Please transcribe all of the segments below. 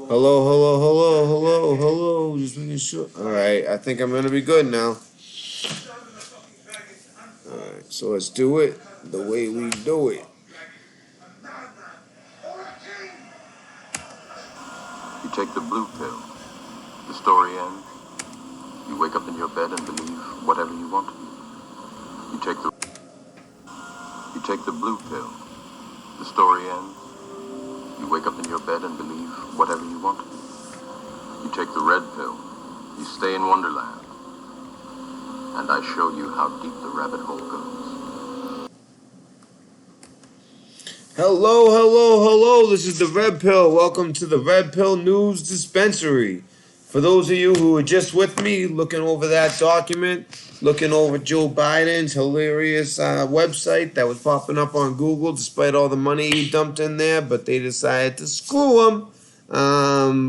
Hello, hello, hello, hello, hello. Just making sure. Alright, I think I'm gonna be good now. Alright, so let's do it the way we do it. You take the blue pill. The story ends. You wake up in your bed and believe whatever you want to believe. You take the blue pill. The story ends. You wake up in your bed and believe whatever you want to believe. You take the red pill. You stay in Wonderland. And I show you how deep the rabbit hole goes. Hello, hello, hello. This is the Red Pill. Welcome to the Red Pill News Dispensary. For those of you who are just with me, looking over that document, looking over Joe Biden's hilarious website that was popping up on Google despite all the money he dumped in there, but they decided to screw him.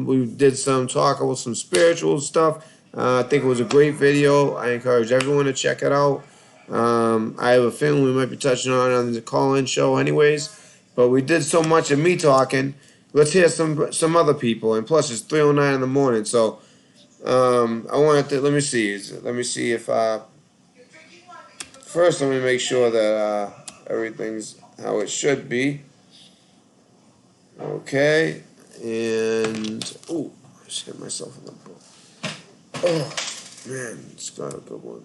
We did some talk about some spiritual stuff. I think it was a great video. I encourage everyone to check it out. I have a feeling we might be touching on the call-in show anyways. But we did so much of me talking. Let's hear some other people. And plus, it's 3:09 in the morning. So I wanted to let me see. Let me see if first let me make sure that everything's how it should be. Okay, and oh, I just hit myself in the butt. Oh man, it's got a good one.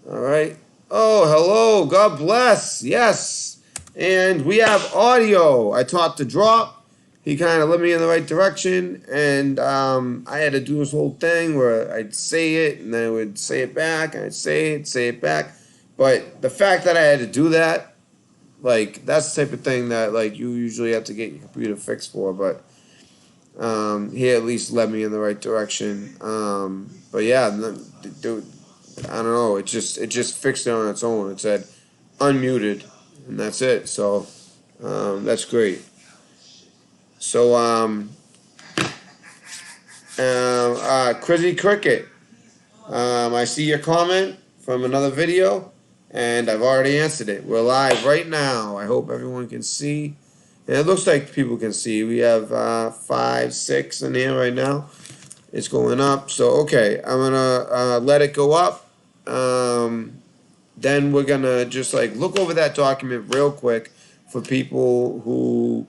All right. Oh, hello. God bless. Yes. And we have audio. I taught the drop. He kind of led me in the right direction. And I had to do this whole thing where I'd say it and then I would say it back. And I'd say it back. But the fact that I had to do that, like, that's the type of thing that, like, you usually have to get your computer fixed for. But he at least led me in the right direction. But yeah, dude. I don't know. It just fixed it on its own. It said unmuted, and that's it. So that's great. So Crizzy Cricket, I see your comment from another video, and I've already answered it. We're live right now. I hope everyone can see, and it looks like people can see. We have 5, 6 in here right now. It's going up. So okay, I'm gonna let it go up. Then we're gonna just like look over that document real quick for people who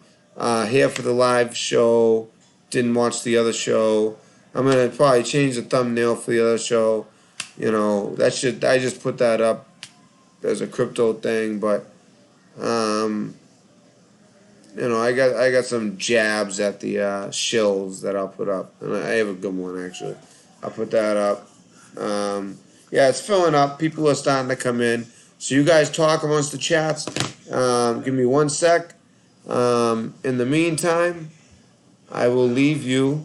here for the live show, didn't watch the other show. I'm gonna probably change the thumbnail for the other show. You know, that should I just put that up as a crypto thing, but you know, I got some jabs at the shills that I'll put up, and I have a good one actually. I'll put that up. Yeah, it's filling up. People are starting to come in. So you guys talk amongst the chats. Give me 1 sec. In the meantime, I will leave you.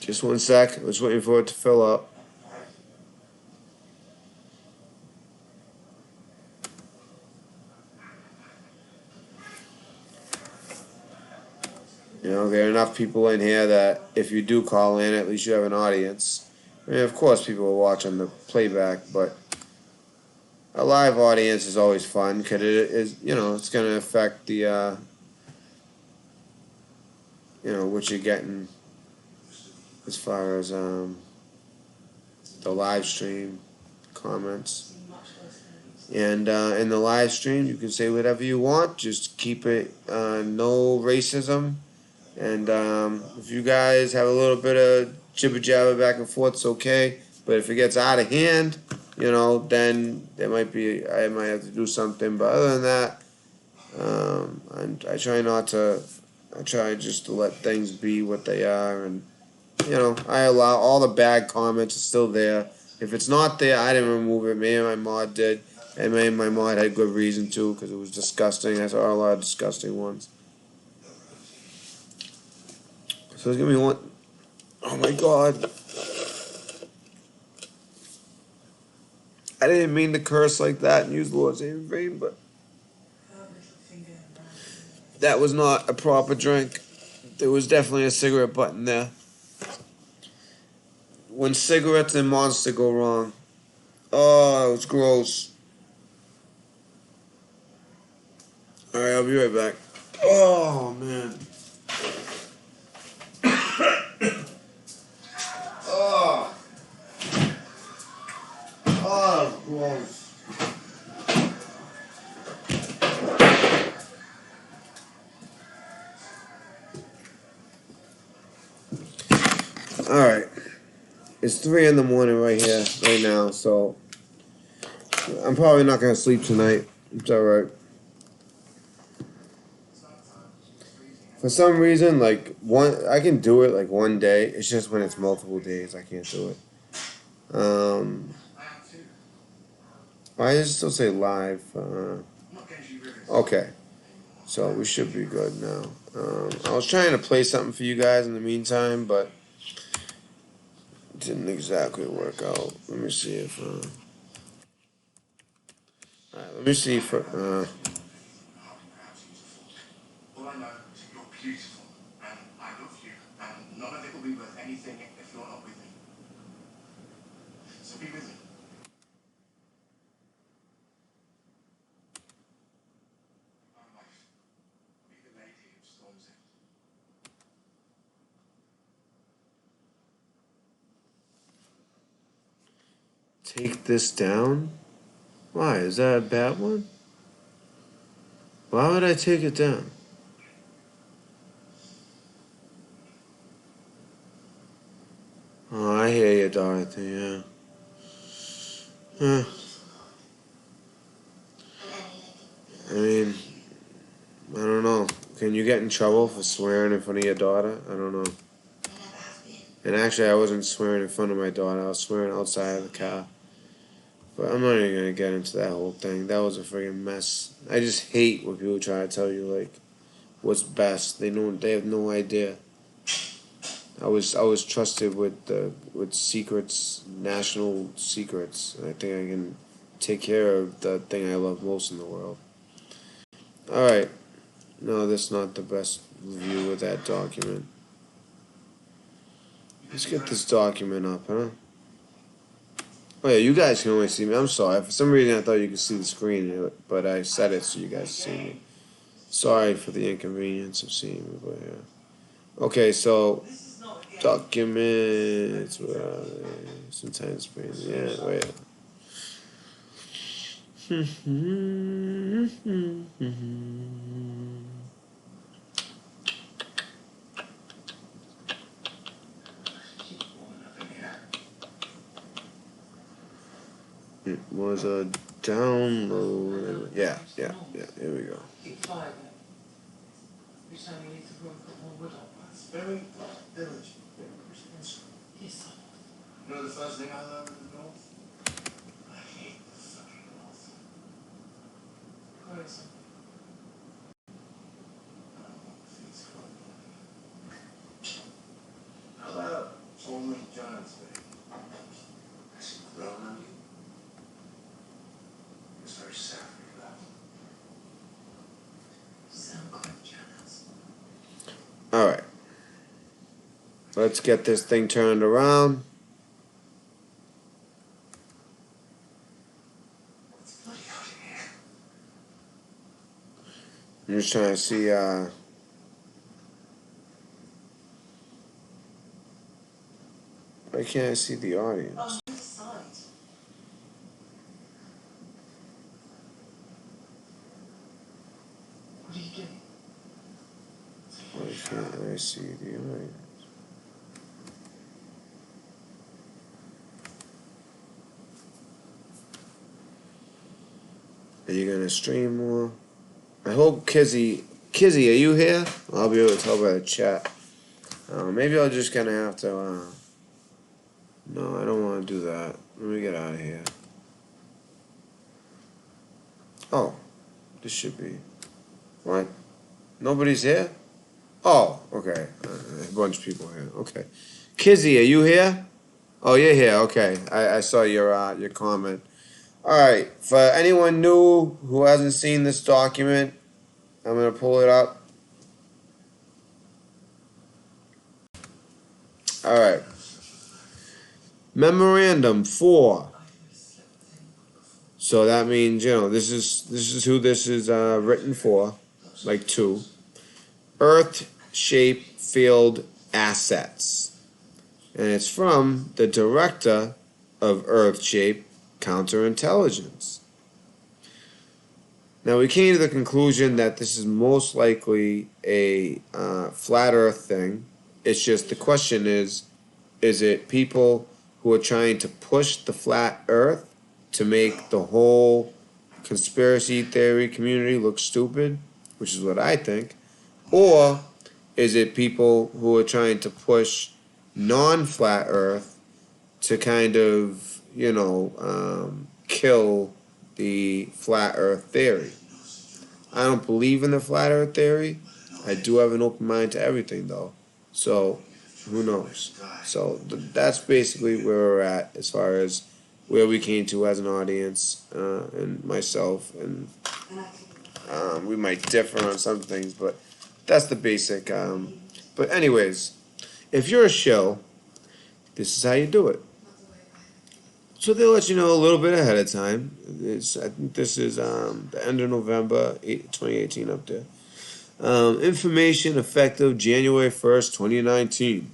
Just 1 sec. I was waiting for it to fill up. You know, there are enough people in here that if you do call in, at least you have an audience. I mean, of course, people will watch on the playback, but a live audience is always fun because it is, you know, it's going to affect the, you know, what you're getting as far as the live stream comments. And in the live stream, you can say whatever you want. Just keep it no racism. And if you guys have a little bit of jibber jabber back and forth, it's okay. But if it gets out of hand, you know, then there might be I might have to do something. But other than that, I try not to. I try just to let things be what they are, and you know, I allow all the bad comments are still there. If it's not there, I didn't remove it. Me and my mod did. And my mom had good reason to, because it was disgusting. I saw a lot of disgusting ones. So it's gonna be one. Oh my god. I didn't mean to curse like that and use the Lord's name in vain, but that was not a proper drink. There was definitely a cigarette butt in there. When cigarettes and Monster go wrong. Oh, it was gross. Alright, I'll be right back. Oh, man. Oh. Oh, gross. Alright. It's 3 in the morning right here, right now, so I'm probably not gonna sleep tonight. It's alright. For some reason, like I can do it like one day. It's just when it's multiple days, I can't do it. Why does it still say live? Okay, so we should be good now. I was trying to play something for you guys in the meantime, but it didn't exactly work out. Let me see if. Alright, let me see if. All I know is that you're beautiful, and I love you, and none of it will be worth anything if you're not with me. So be with me. My wife, be the lady who storms it. Take this down? Why? Is that a bad one? Why would I take it down? Oh, I hear you, Dorothy, yeah. Huh. I mean, I don't know. Can you get in trouble for swearing in front of your daughter? I don't know. And actually, I wasn't swearing in front of my daughter. I was swearing outside of the car. But I'm not even gonna get into that whole thing. That was a friggin' mess. I just hate when people try to tell you like what's best. They have no idea. I was trusted with secrets, national secrets. And I think I can take care of the thing I love most in the world. All right. No, that's not the best review of that document. Let's get this document up, huh? Oh yeah, you guys can only see me. I'm sorry. For some reason, I thought you could see the screen, but I set it so you guys see me. Sorry for the inconvenience of seeing me, but yeah. Okay, so documents. Where are they? Sometimes, yeah, wait. It was a download. Yeah. Here we go. Very village. You know the first thing I learned in the North? I hate the fucking North. Where is it? I don't want the things from. How about Solomon John's baby? Has she grown on you? He was very sad when he left. Sound quite jealous. All right. Let's get this thing turned around. I'm just trying to see. Why can't I see the audience? On this side. What are you doing? Why can't I see the audience? Are you gonna stream more? I hope Kizzy, are you here? I'll be able to tell by the chat. Maybe I'll just gonna have to. No, I don't want to do that. Let me get out of here. Oh, this should be. What? Nobody's here? Oh, okay. A bunch of people here. Okay. Kizzy, are you here? Oh, you're here. Okay. I saw your comment. All right. For anyone new who hasn't seen this document, I'm going to pull it up. All right. Memorandum 4. So that means, this is who this is written for, like 2. Earth Shape Field Assets. And it's from the Director of Earth Shape Counterintelligence. Now, we came to the conclusion that this is most likely a flat Earth thing. It's just the question is it people who are trying to push the flat Earth to make the whole conspiracy theory community look stupid, which is what I think, or is it people who are trying to push non-flat Earth to kind of, kill the flat Earth theory? I don't believe in the flat Earth theory. I do have an open mind to everything, though. So, who knows? So, that's basically where we're at as far as where we came to as an audience, and myself. And we might differ on some things, but that's the basic. But anyways, if you're a shill, this is how you do it. So they'll let you know a little bit ahead of time. I think this is the end of November 2018 up there. Information effective January 1st, 2019.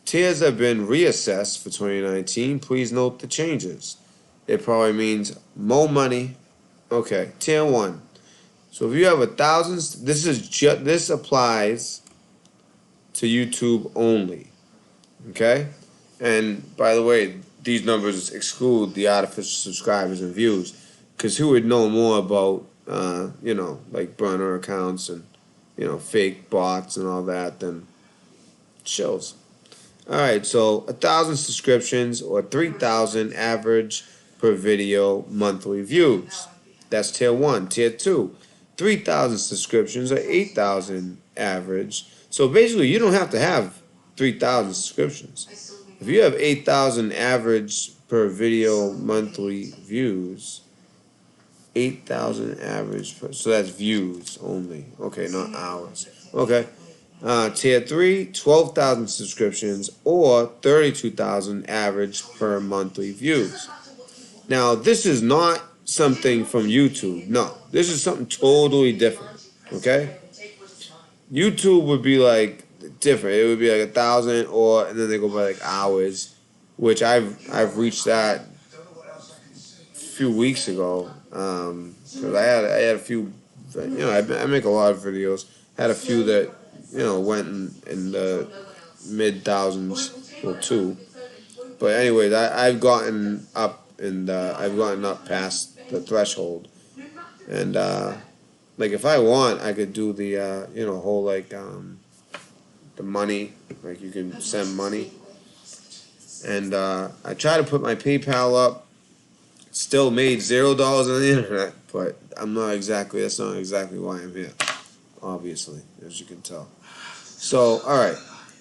Tiers have been reassessed for 2019. Please note the changes. It probably means more money. Okay, tier 1. So if you have 1,000, this applies to YouTube only. Okay? And by the way, these numbers exclude the artificial subscribers and views, because who would know more about, like burner accounts and, fake bots and all that than shills. All right, so 1,000 subscriptions or 3,000 average per video monthly views. That's tier 1. Tier 2, 3,000 subscriptions or 8,000 average. So basically, you don't have to have 3,000 subscriptions. If you have 8,000 average per video monthly views, 8,000 average per, so that's views only. Okay, not hours. Okay. Tier 3, 12,000 subscriptions or 32,000 average per monthly views. Now, this is not something from YouTube. No, this is something totally different. Okay? YouTube would be like different. It would be like 1,000 and then they go by like hours, which I've reached that a few weeks ago. Cause I had a few, I make a lot of videos. Had a few that went in the mid thousands or 2. But anyways, I've gotten up I've gotten up past the threshold, and like if I want, I could do the whole like the money, like you can send money, and I try to put my PayPal up. Still made $0 on the internet, but that's not exactly why I'm here, obviously, as you can tell. So, alright,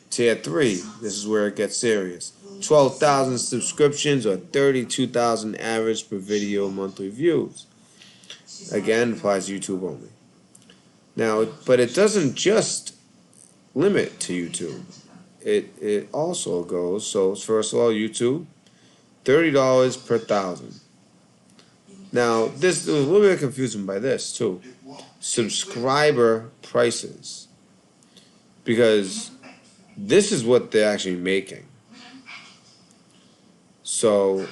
tier 3, this is where it gets serious. 12,000 subscriptions or 32,000 average per video monthly views. Again, applies to YouTube only. Now, but it doesn't just limit to YouTube. It also goes, so first of all, YouTube, $30 per 1,000. Now, this was a little bit confusing by this, too. Subscriber prices. Because this is what they're actually making. So,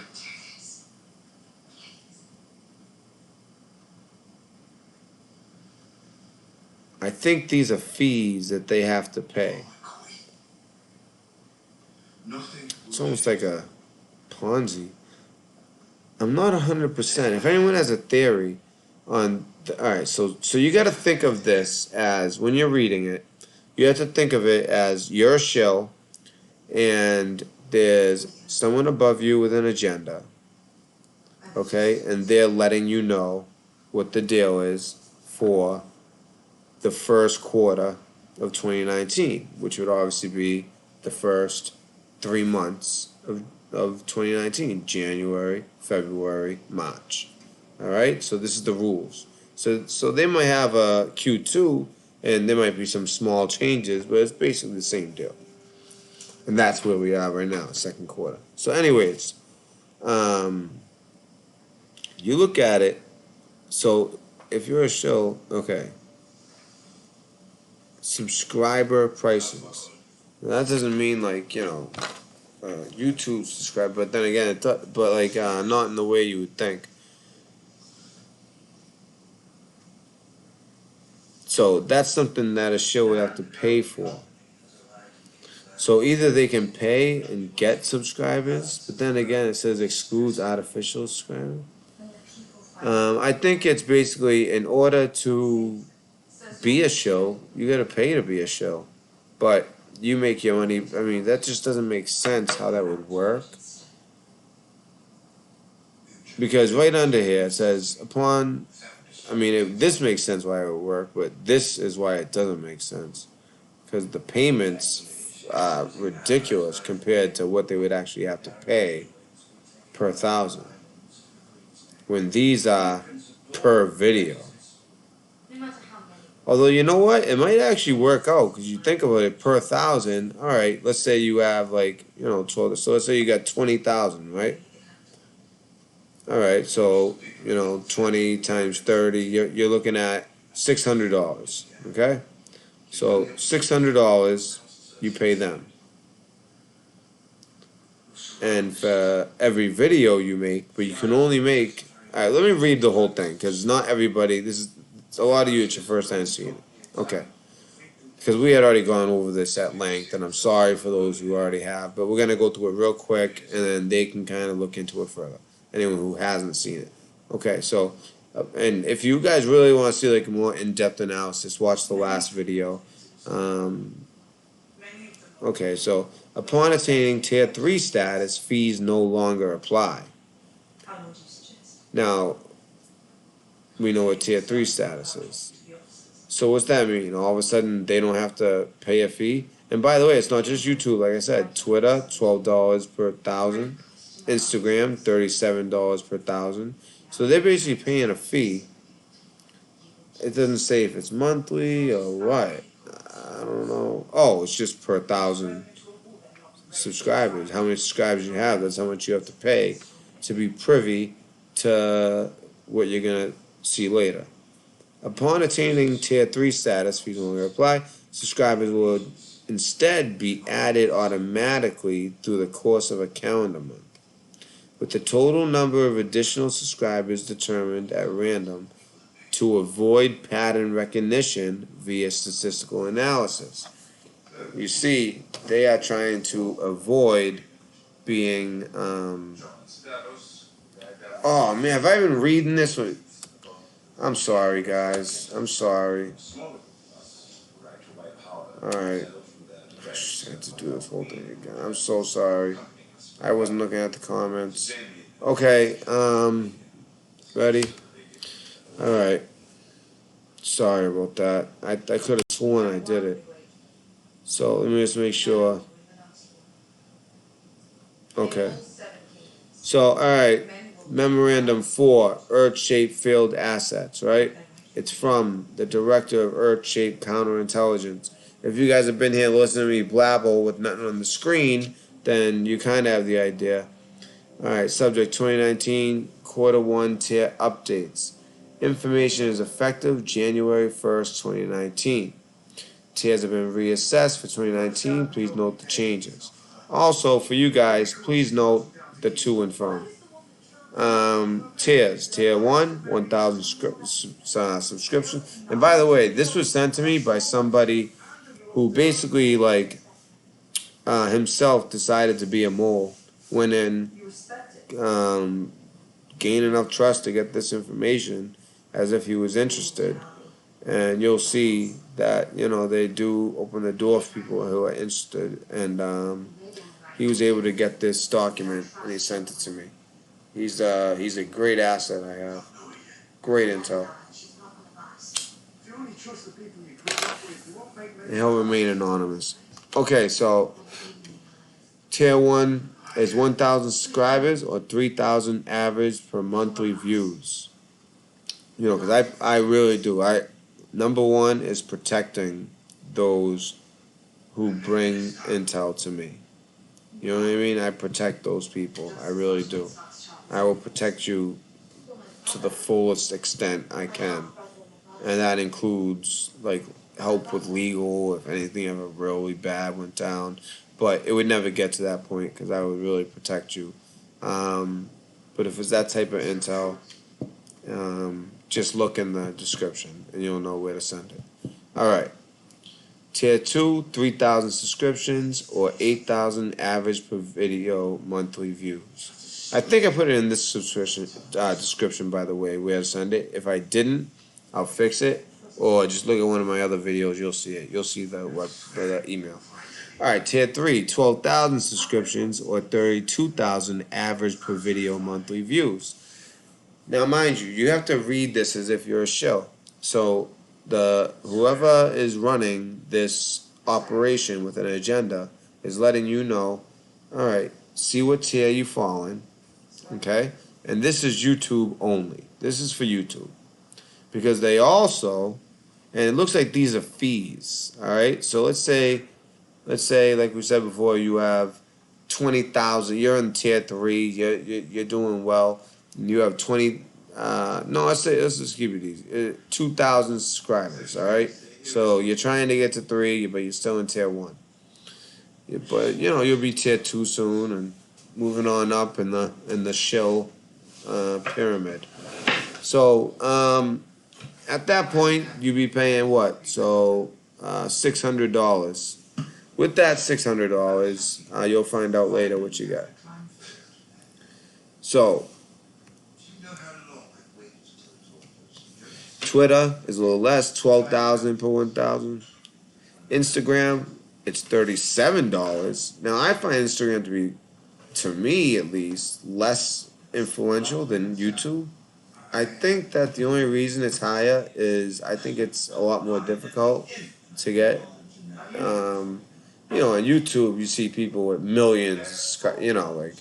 I think these are fees that they have to pay. It's almost like a Ponzi. I'm not 100%. If anyone has a theory on, alright, so you got to think of this as, when you're reading it, you have to think of it as you're a shill, and there's someone above you with an agenda, okay, and they're letting you know what the deal is for the first quarter of 2019, which would obviously be the first 3 months of 2019, January, February, March. All right, so this is the rules. So they might have a Q2, and there might be some small changes, but it's basically the same deal. And that's where we are right now, second quarter. So, anyways, you look at it. So, if you're a show, okay, subscriber prices. Now, that doesn't mean like YouTube subscribe, but then again, but like not in the way you would think. So that's something that a show would have to pay for. So either they can pay and get subscribers, but then again, it says excludes artificial subscribers. I think it's basically in order to be a show, you gotta pay to be a show. But you make your money. I mean, that just doesn't make sense how that would work. Because right under here it says upon. I mean, this makes sense why it would work, but this is why it doesn't make sense. Because the payments are ridiculous compared to what they would actually have to pay per thousand. When these are per video. Although, you know what? It might actually work out because you think about it per thousand. All right, let's say you have 12. So let's say you got 20,000, right? All right, so 20 times 30, you're looking at $600. Okay, so $600 you pay them, and for every video you make, but you can only make. All right, let me read the whole thing because not everybody. It's a lot of you. It's your first time seeing it. Okay, because we had already gone over this at length, and I'm sorry for those who already have, but we're gonna go through it real quick, and then they can kind of look into it further. Anyone who hasn't seen it. Okay, so, and if you guys really want to see like a more in-depth analysis, watch the last video. Okay, so upon attaining Tier 3 status, fees no longer apply. Now, we know what Tier 3 status is. So what's that mean? All of a sudden, they don't have to pay a fee? And by the way, it's not just YouTube, like I said. Twitter, $12 per thousand. Instagram, $37 per thousand. So they're basically paying a fee. It doesn't say if it's monthly or what. I don't know. Oh, it's just per thousand subscribers. How many subscribers you have, that's how much you have to pay to be privy to what you're going to see later. Upon attaining Tier 3 status, fees no longer apply. Subscribers would instead be added automatically through the course of a calendar month, with the total number of additional subscribers determined at random to avoid pattern recognition via statistical analysis. You see, they are trying to avoid being. Oh man, have I been reading this one? I'm sorry, guys. I'm sorry. Alright. I had to do this whole thing again. I'm so sorry. I wasn't looking at the comments. Okay, ready? Alright. Sorry about that. I could have sworn I did it. So let me just make sure. Okay. So, alright. Memorandum 4, Earth-shaped field assets, right? It's from the director of Earth-shaped counterintelligence. If you guys have been here listening to me blabble with nothing on the screen, then you kind of have the idea. Alright, subject 2019 quarter 1 tier updates. Information is effective January 1st, 2019. Tiers have been reassessed for 2019. Please note the changes. Also, for you guys, please note the to and from. Tiers. Tier 1, 1,000 subscriptions. And by the way, this was sent to me by somebody who basically, himself decided to be a mole. Went in, gained enough trust to get this information as if he was interested. And you'll see that, they do open the door for people who are interested. And he was able to get this document, and he sent it to me. He's a great asset I have. Great intel. And he'll remain anonymous. Okay, so tier 1 is 1,000 subscribers or 3,000 average per monthly views. You know, because I really do. Number 1 is protecting those who bring intel to me. You know what I mean? I protect those people. I really do. I will protect you to the fullest extent I can. And that includes, like, help with legal if anything ever really bad went down. But it would never get to that point because I would really protect you. But if it's that type of intel, just look in the description and you'll know where to send it. All right. Tier 2, 3,000 subscriptions or 8,000 average per video monthly views. I think I put it in this description, by the way, where to send it. If I didn't, I'll fix it. Or just look at one of my other videos, you'll see it. You'll see the email. All right, tier 3, 12,000 subscriptions or 32,000 average per video monthly views. Now, mind you, you have to read this as if you're a shill. So whoever is running this operation with an agenda is letting you know, all right, see what tier you fall in, okay? And this is YouTube only. This is for YouTube. Because they also, and it looks like these are fees, all right? So let's say, like we said before, you have 20,000. You're in tier 3. You're doing well. And you have 20. No, let's just keep it easy. 2,000 subscribers. All right. So you're trying to get to 3, but you're still in tier 1. But you'll be tier 2 soon, and moving on up in the Shill pyramid. So at that point, you'd be paying what? So $600. With that $600, you'll find out later what you got. So Twitter is a little less, 12,000 per 1,000. Instagram, it's $37. Now I find Instagram to be, to me at least, less influential than YouTube. I think that the only reason it's higher is I think it's a lot more difficult to get. On YouTube, you see people with millions, like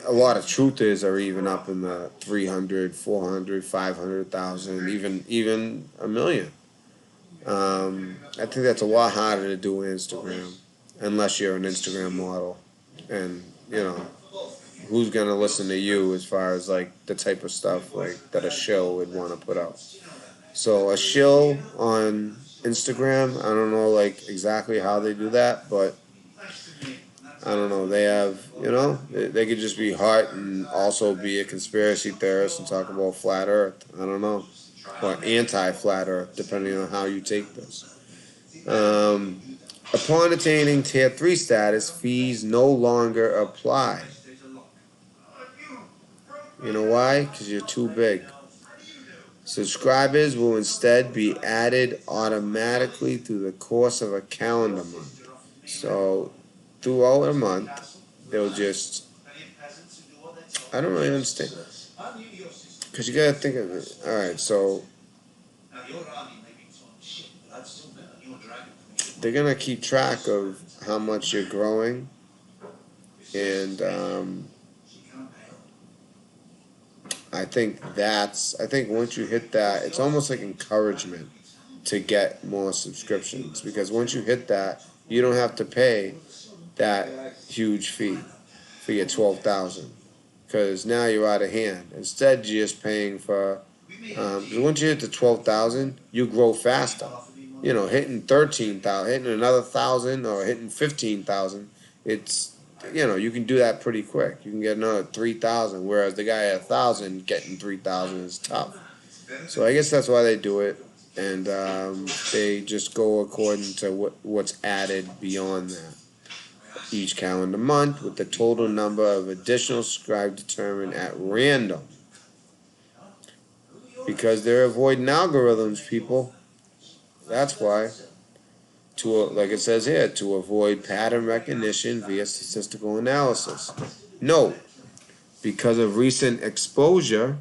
a lot of truthers are even up in the 300, 400, 500,000, even a million. I think that's a lot harder to do on Instagram, unless you're an Instagram model. And, who's going to listen to you as far as, like, the type of stuff, like, that a shill would want to put out. So a shill on Instagram, I don't know, like, exactly how they do that, but I don't know. They have, they could just be hot and also be a conspiracy theorist and talk about flat Earth. I don't know. Or anti-flat Earth, depending on how you take this. Upon attaining Tier 3 status, fees no longer apply. You know why? Because you're too big. Subscribers will instead be added automatically through the course of a calendar month. So, throughout a month, they'll just... I don't really understand. Because you gotta think of it. Alright, so... they're gonna keep track of how much you're growing. And, I think once you hit that, it's almost like encouragement to get more subscriptions. Because once you hit that, you don't have to pay that huge fee for your 12,000. Because now you're out of hand. Instead, you're just paying for... once you hit the 12,000, you grow faster. Hitting 13,000, hitting another 1,000, or hitting 15,000, it's... you can do that pretty quick. You can get another 3,000, whereas the guy at 1,000 getting 3,000 is tough. So I guess that's why they do it, and they just go according to what's added beyond that each calendar month, with the total number of additional subscribers determined at random. Because they're avoiding algorithms, people. That's why. Like it says here, to avoid pattern recognition via statistical analysis. Note, because of recent exposure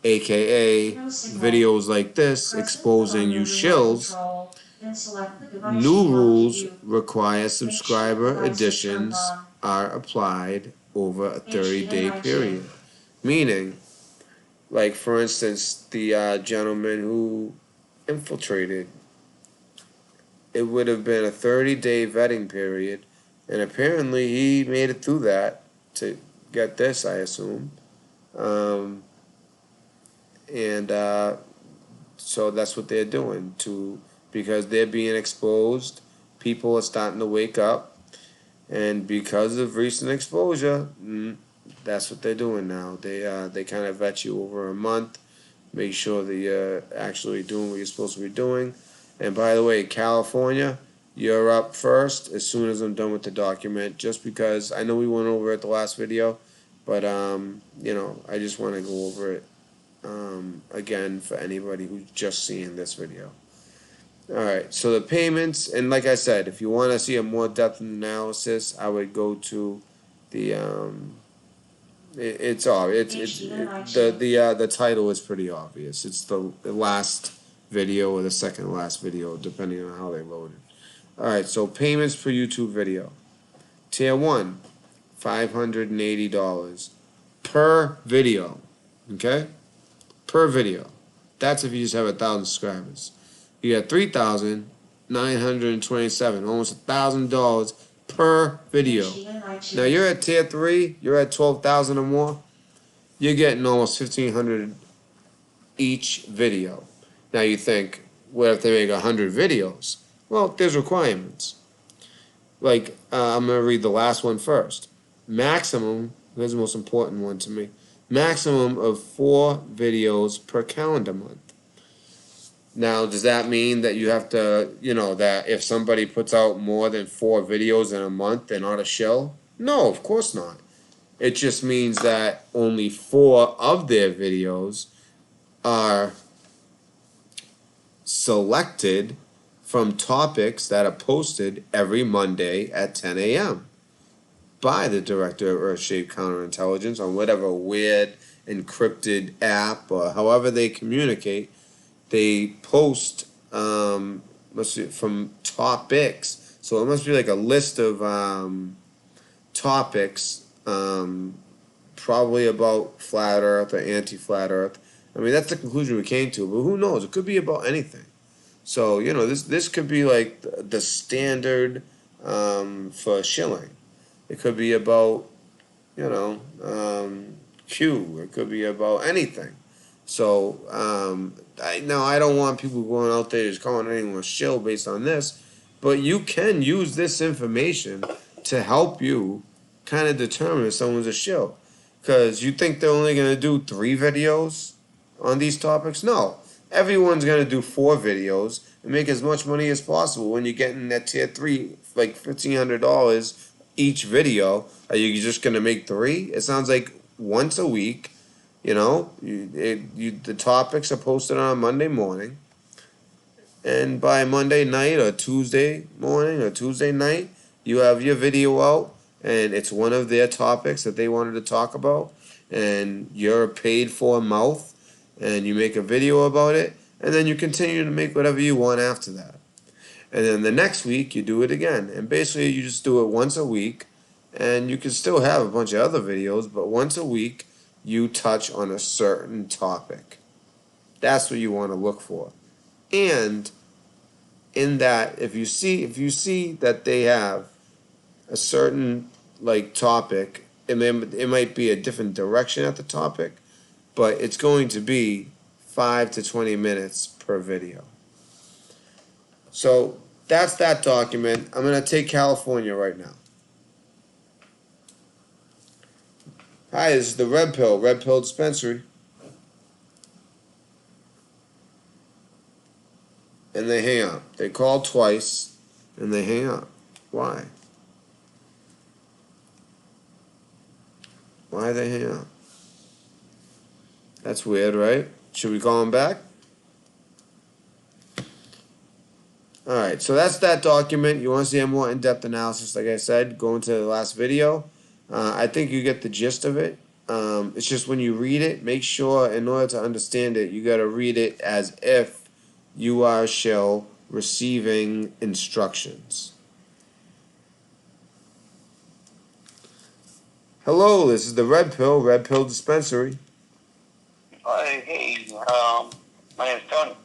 aka videos like this exposing you shills. New rules require subscriber additions are applied over a 30-day period. Meaning, like for instance, the gentleman who infiltrated, it would have been a 30-day vetting period, and apparently he made it through that to get this, I assume. Um, and so that's what they're doing because they're being exposed. People are starting to wake up, and because of recent exposure, that's what they're doing now. They kind of vet you over a month, make sure that you're actually doing what you're supposed to be doing. And by the way, California, you're up first as soon as I'm done with the document. Just because I know we went over it the last video, but I just want to go over it again for anybody who's just seeing this video. Alright, so the payments, and like I said, if you want to see a more depth analysis, I would go to the the title is pretty obvious. It's the last video or the second last video, depending on how they load it. Alright, so payments per YouTube video. Tier 1, $580 per video. Okay? Per video. That's if you just have 1,000 subscribers. You got 3,927, almost $1,000 per video. Now you're at tier 3, you're at 12,000 or more. You're getting almost 1,500 each video. Now you think, what if they make 100 videos? Well, there's requirements. Like, I'm going to read the last one first. Maximum, here's the most important one to me. Maximum of 4 videos per calendar month. Now, does that mean that you have to, that if somebody puts out more than 4 videos in a month, they're not a shill? No, of course not. It just means that only 4 of their videos are selected from topics that are posted every Monday at 10 a.m. by the director of Earth-Shaped Counterintelligence on whatever weird encrypted app or however they communicate. They post from topics, so it must be like a list of topics, probably about flat Earth or anti-flat Earth. I mean, that's the conclusion we came to, but who knows? It could be about anything. So this could be like the standard for shilling. It could be about Q. It could be about anything. So I don't want people going out there just calling anyone a shill based on this, but you can use this information to help you kind of determine if someone's a shill. Because you think they're only going to do 3 videos on these topics? No. Everyone's going to do 4 videos and make as much money as possible when you're getting that tier 3, like $1,500 each video. Are you just going to make 3? It sounds like once a week. The topics are posted on a Monday morning, and by Monday night or Tuesday morning or Tuesday night, you have your video out, and it's one of their topics that they wanted to talk about, and you're a paid for mouth, and you make a video about it, and then you continue to make whatever you want after that. And then the next week, you do it again, and basically you just do it once a week, and you can still have a bunch of other videos, but once a week, you touch on a certain topic. That's what you want to look for. And in that, if you see that they have a certain topic, it might be a different direction at the topic, but it's going to be 5 to 20 minutes per video. So that's that document. I'm going to take California right now. Hi, this is the Red Pill Dispensary. And they hang up. They call twice, and they hang up. Why? Why they hang up? That's weird, right? Should we call them back? Alright, so that's that document. You want to see a more in-depth analysis, like I said, go into the last video. I think you get the gist of it. It's just when you read it, make sure in order to understand it, you got to read it as if you are Shill receiving instructions. Hello, this is the Red Pill Dispensary. Hey, my name's Tony.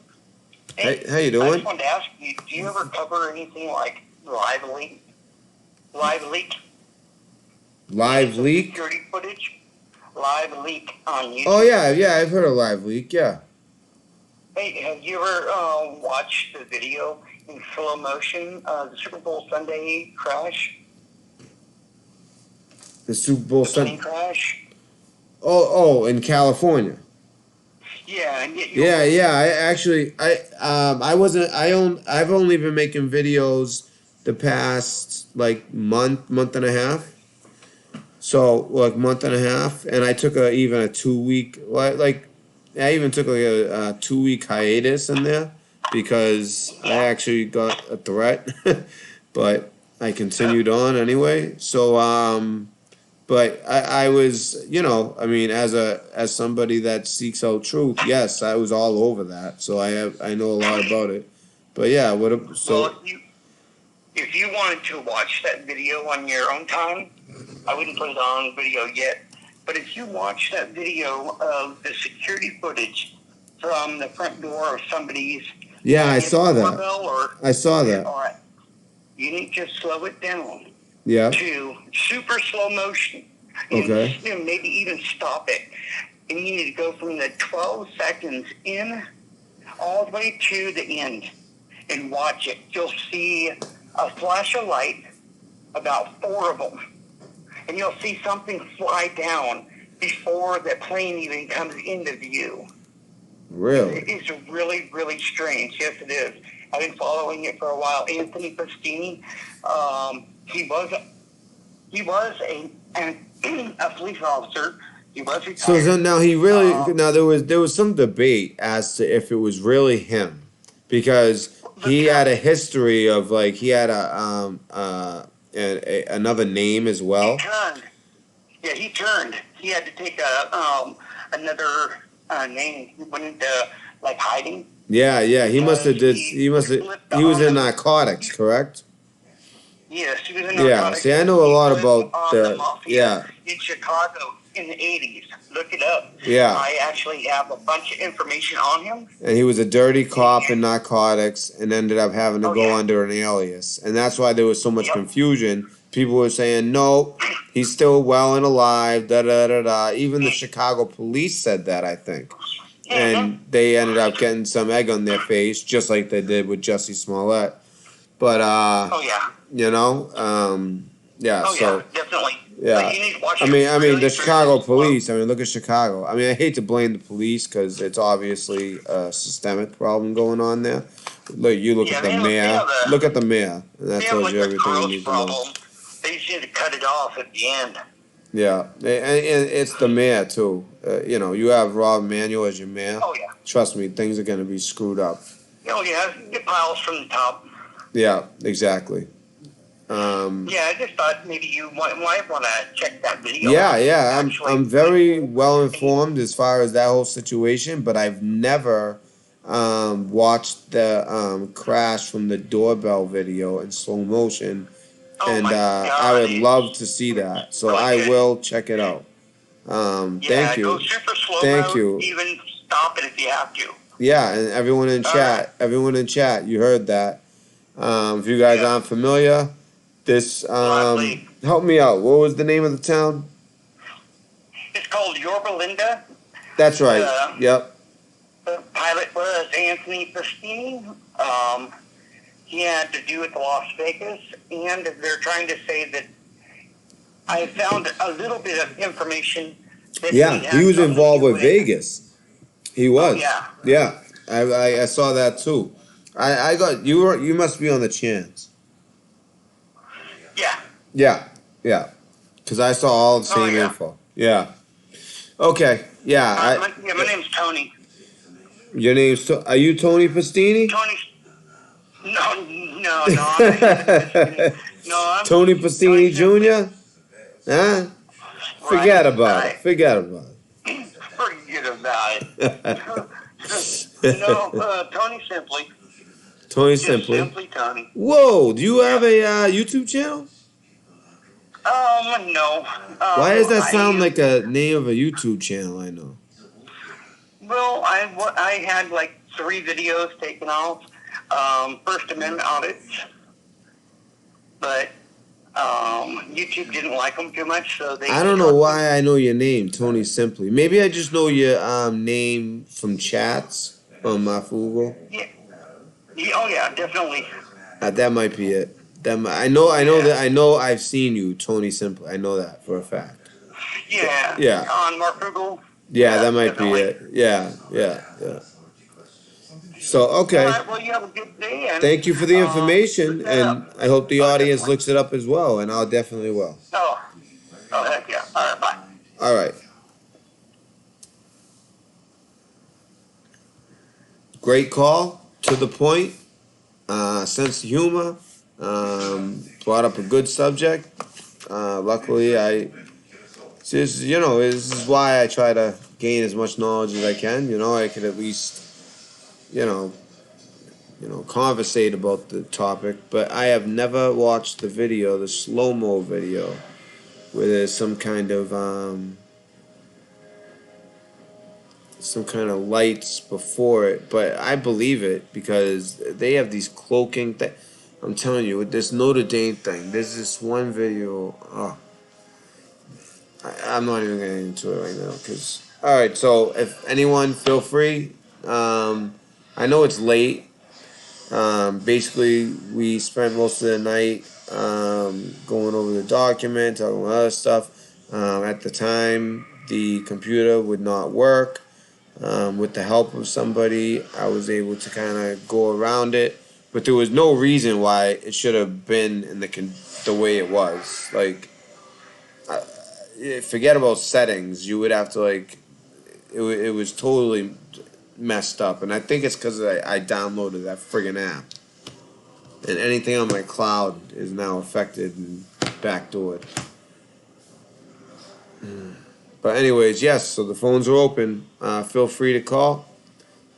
Hey, how you I doing? just wanted to ask you, do you ever cover anything like live leak? Live leak? Live leak? Security footage? Live leak on YouTube? Oh yeah, I've heard of Live Leak, yeah. Hey, have you ever watched the video in slow motion, the Super Bowl Sunday crash? The Super Bowl The plane Sunday. crash? Oh, in California. Yeah, and yet I've only been making videos the past like month and a half. So like month and a half, and I took even a 2 week I even took like a 2 week hiatus in there because I actually got a threat, but I continued on anyway. So but I was, I mean, as somebody that seeks out truth, yes, I was all over that. So I know a lot about it. But yeah, Well, if you wanted to watch that video on your own time, I wouldn't put it on video yet. But if you watch that video of the security footage from the front door of somebody's I saw that. I saw that. All right, you need to slow it down. Yeah. To super slow motion. Okay. And maybe even stop it. And you need to go from the 12 seconds in all the way to the end and watch it. You'll see a flash of light, about 4 of them. And you'll see something fly down before the plane even comes into view. Really? It's really, really strange. Yes, it is. I've been following it for a while. Anthony Pastini, he was a police officer. He was retired. So now he really now there was some debate as to if it was really him, because he had a history of like he had another name as well. He turned. Yeah, he turned. He had to take another name. He went into like hiding. Yeah. He must have he was in narcotics, correct? Yes, he was in narcotics. See, I know a lot about the mafia in Chicago in the 80s. Look it up. Yeah. I actually have a bunch of information on him. And he was a dirty cop in narcotics and ended up having to go under an alias. And that's why there was so much confusion. People were saying, no, he's still well and alive, da-da-da-da. Even the Chicago police said that, I think. And they ended up getting some egg on their face, just like they did with Jussie Smollett. But, definitely. Yeah. I mean, the Chicago police. I mean, look at Chicago. I mean, I hate to blame the police because it's obviously a systemic problem going on there. Look, at the mayor. Look at the mayor. And that tells you everything you need to know. They just need to cut it off at the end. Yeah, and it's the mayor too. You have Rob Manuel as your mayor. Oh yeah. Trust me, things are going to be screwed up. Oh yeah, it piles from the top. Yeah, exactly. I just thought maybe you might want to check that video. Yeah. I'm very well informed as far as that whole situation, but I've never watched the crash from the doorbell video in slow motion, and I would love to see that. So I will check it out. Thank you. Go super slow Thank mode, you. Even stop it if you have to. Yeah, and everyone in chat, you heard that. If you guys aren't familiar, this help me out. What was the name of the town? It's called Yorba Linda. That's right. Yep. The pilot was Anthony Pastini. He had to do with Las Vegas, and they're trying to say that I found a little bit of information. That he was involved with Vegas. He was. Oh, yeah. I saw that too. I got you must be on the chance. Yeah. Because I saw all the same info. Yeah. Okay. Yeah. My name's Tony. Your name's are you Tony Pastini? Tony. No. I'm Tony Pastini Jr. Huh? Forget right? about it. Forget about Forget about it. it. No, Tony Simply. Tony Just Simply. Simply Tony. Whoa, do you have Yeah. a YouTube channel? No. Why does that sound I like a name of a YouTube channel? I know. well, I had like 3 videos taken off. First Amendment audits, but YouTube didn't like them too much, so they I don't know struck me. why I know your name, Tony Simply. Maybe I just know your name from chats on my Google. Yeah. Oh yeah, definitely. That might be it. I know Yeah. I know I've seen you, Tony Simply. I know that for a fact. Yeah. Yeah. On Mark Google. Yeah, Yeah, that might be definitely. it. Yeah. So, All okay. right. Well, you have a good day. And, Thank you for the look information, that and up. I hope the Oh, audience definitely. looks it up as well, and I'll definitely will. Oh. Oh, heck yeah. All right. Bye. All right. Great call, to the point, sense of humor, brought up a good subject. Luckily, this is why I try to gain as much knowledge as I can. I could at least, conversate about the topic. But I have never watched the video, the slow-mo video, where there's some kind of lights before it, but I believe it because they have these cloaking thing. I'm telling you, with this Notre Dame thing, there's this one video. Oh, I'm not even getting into it right now because. All right, so if anyone, feel free. I know it's late. Basically, we spent most of the night going over the document, talking about other stuff. At the time, the computer would not work. With the help of somebody, I was able to kind of go around it, but there was no reason why it should have been in the way it was. Like, forget about settings. You would have to it was totally messed up, and I think it's because I downloaded that friggin' app, and anything on my cloud is now affected and backdoored. But anyways, yes, so the phones are open. Feel free to call.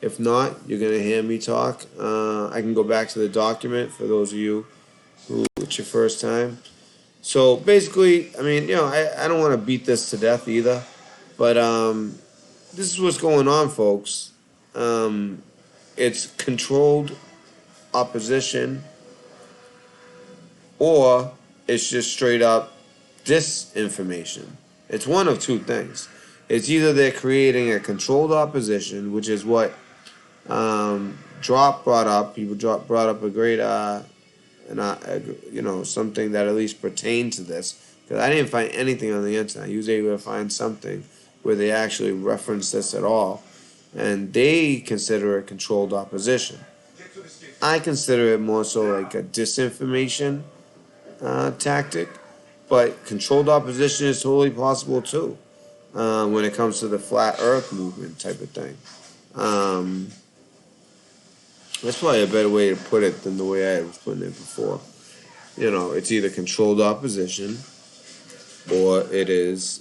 If not, you're going to hear me talk. I can go back to the document for those of you who it's your first time. So basically, I mean, I don't want to beat this to death either. But this is what's going on, folks. It's controlled opposition, or it's just straight up disinformation. It's one of two things. It's either they're creating a controlled opposition, which is what Drop brought up. People brought up a great, something that at least pertained to this. Because I didn't find anything on the internet. I was able to find something where they actually reference this at all. And they consider it controlled opposition. I consider it more so like a disinformation tactic. But controlled opposition is totally possible too when it comes to the flat earth movement type of thing. That's probably a better way to put it than the way I was putting it before. It's either controlled opposition or it is,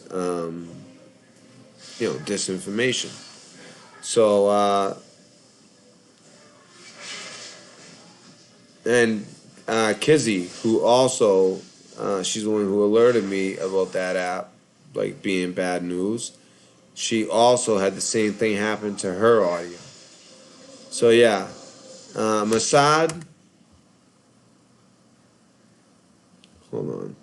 disinformation. So, and Kizzy, who also, she's the one who alerted me about that app, like being bad news. She also had the same thing happen to her audio. So yeah, Mossad. Hold on.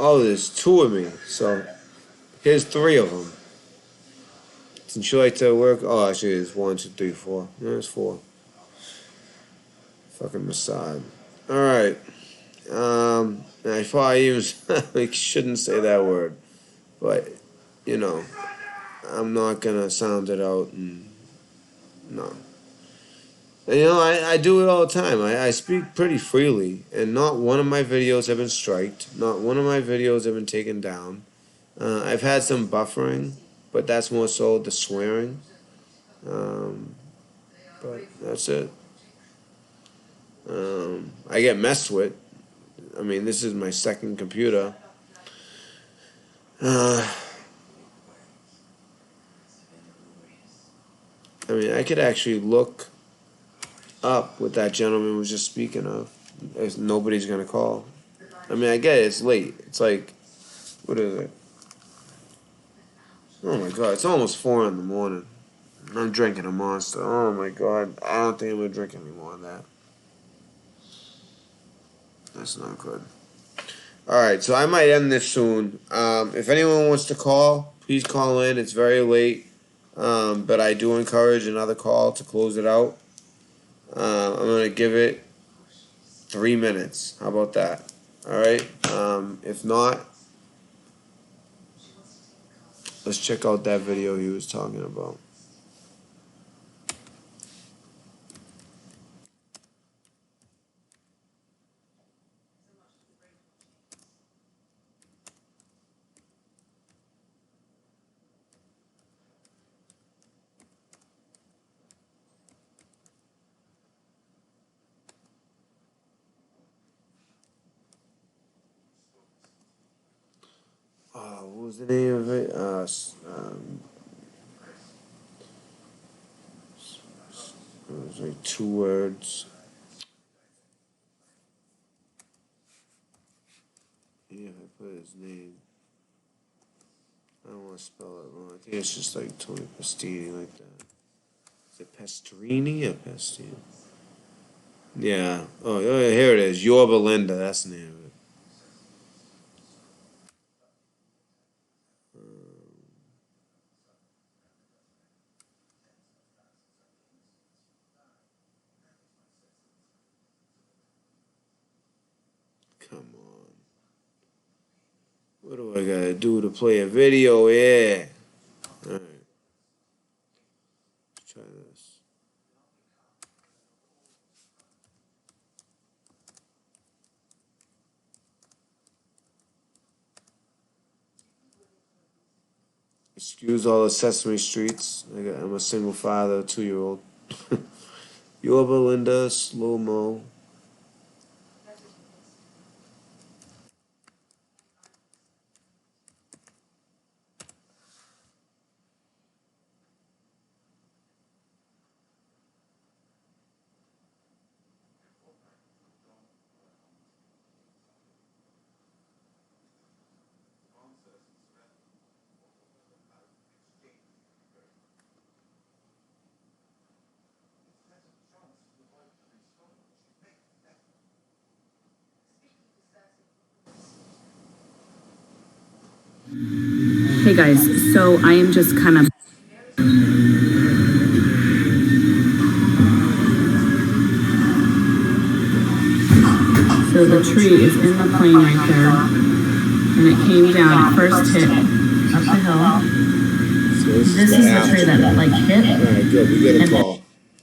Oh, there's 2 of me. So here's 3 of them. Since you like to work, oh, actually, it's 1, 2, 3, 4. No, it's 4. Fucking Mossad. All right. I probably even shouldn't say that word, but I'm not gonna sound it out and no. I do it all the time. I speak pretty freely, and not one of my videos have been striked. Not one of my videos have been taken down. I've had some buffering, but that's more so the swearing. But that's it. I get messed with. I mean, this is my second computer. I mean, I could actually look up what that gentleman was just speaking of. If nobody's gonna call. I mean, I get it. It's late. It's like, what is it? Oh my god! It's almost 4 in the morning. I'm drinking a Monster. Oh my god! I don't think I'm gonna drink any more of that. That's not good. All right, so I might end this soon. If anyone wants to call, please call in. It's very late, but I do encourage another call to close it out. I'm gonna give it 3 minutes. How about that? All right. If not, let's check out that video he was talking about. What was the name of it? It was like 2 words. Yeah, if I put his name. I don't want to spell it wrong. I think it's just like Tony Pastini, like that. Is it Pastrini or Pastini? Yeah. Oh, here it is. Yorba Linda. That's the name of it. Come on. What do I gotta do to play a video? Yeah. Alright. Let's try this. Excuse all the Sesame Streets. I'm a single father, 2-year-old. Yorba Linda, slow mo. Hey guys, so I am just kind of. So the tree is in the plane right there, and it came down. It first hit up the hill. So This is the tree that like hit. Alright, good. We get a call.